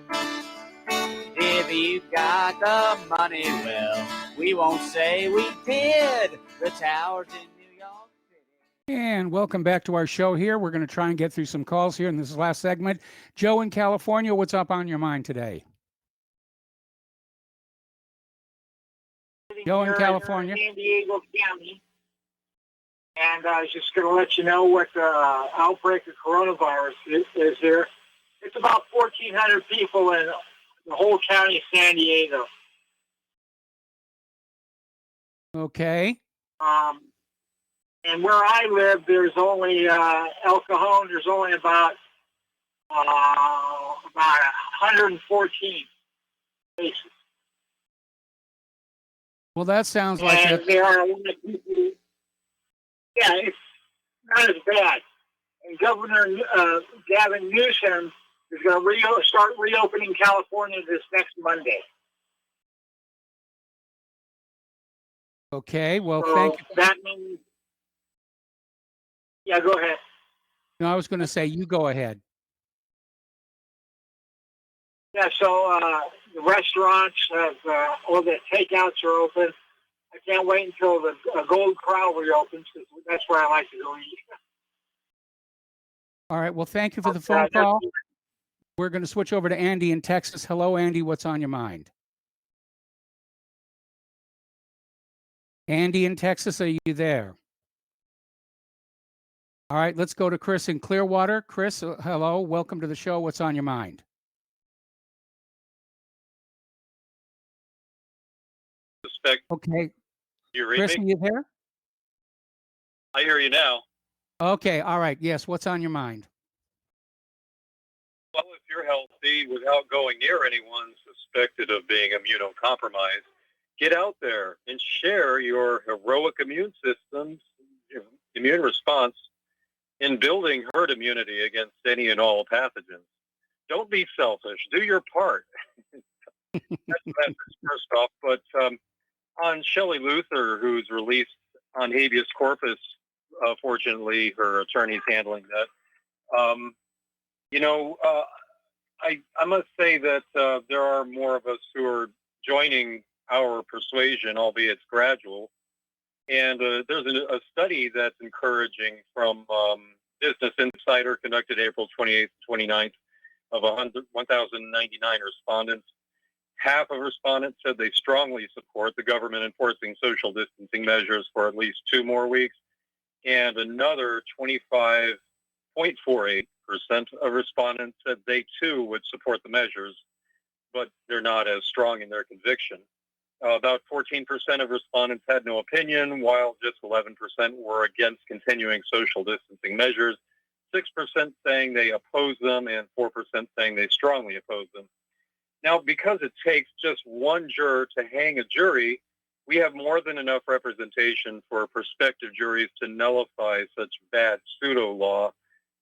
If you got the money, well, we won't say we did. The towers in New York City. And welcome back to our show here. We're going to try and get through some calls here in this last segment. Joe in California, what's up on your mind today? living Joe in here California. in San Diego County. And I was just going to let you know what the outbreak of coronavirus is here. It's about 1,400 people in the whole county of San Diego. Okay. And where I live, there's only El Cajon. There's only about 114 cases. Well, that sounds like And there are a lot of people. Yeah, it's not as bad. And Governor Gavin Newsom is going to start reopening California this next Monday. Okay. Well, So thank you. that means. Yeah, go ahead. No, I was going to say you go ahead. Yeah, so the restaurants have all the takeouts are open. I can't wait until the Gold Corral reopens because that's where I like to go eat. All right. Well, thank you for the phone call. We're going to switch over to Andy in Texas. Hello, Andy. What's on your mind? Andy in Texas, are you there? All right. Let's go to Chris in Clearwater. Chris, hello. Welcome to the show. What's on your mind? Okay. You read Chris, me? are you there? I hear you now. Okay. All right. Yes. What's on your mind? Well, if you're healthy without going near anyone suspected of being immunocompromised, get out there and share your heroic immune system's immune response in building herd immunity against any and all pathogens. Don't be selfish. Do your part. That's the message first off. But on Shelley Luther, who's released on habeas corpus, fortunately, her attorney's handling that. I must say that there are more of us who are joining our persuasion, albeit it's gradual. And there's a study that's encouraging from Business Insider conducted April 28th, 29th of 1,099 respondents. Half of respondents said they strongly support the government enforcing social distancing measures for at least 2 more weeks. And another 25.48% of respondents said they too would support the measures, but they're not as strong in their conviction. About 14% of respondents had no opinion, while just 11% were against continuing social distancing measures, 6% saying they oppose them, and 4% saying they strongly oppose them. Now, because it takes just one juror to hang a jury, we have more than enough representation for prospective juries to nullify such bad pseudo-law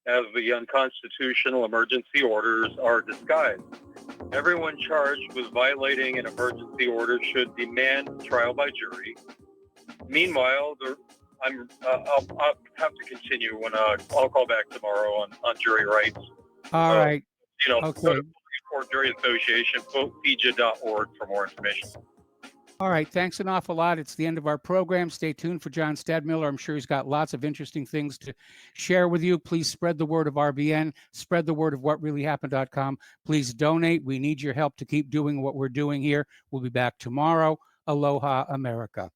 as the unconstitutional emergency orders are disguised. Everyone charged with violating an emergency order should demand trial by jury. Meanwhile, I'll have to continue when I'll call back tomorrow on jury rights. All right. Go Okay. to Court Jury Association, FIJA.org for more information. All right. Thanks an awful lot. It's the end of our program. Stay tuned for John Stadmiller. I'm sure he's got lots of interesting things to share with you. Please spread the word of RBN. Spread the word of whatreallyhappened.com. Please donate. We need your help to keep doing what we're doing here. We'll be back tomorrow. Aloha, America.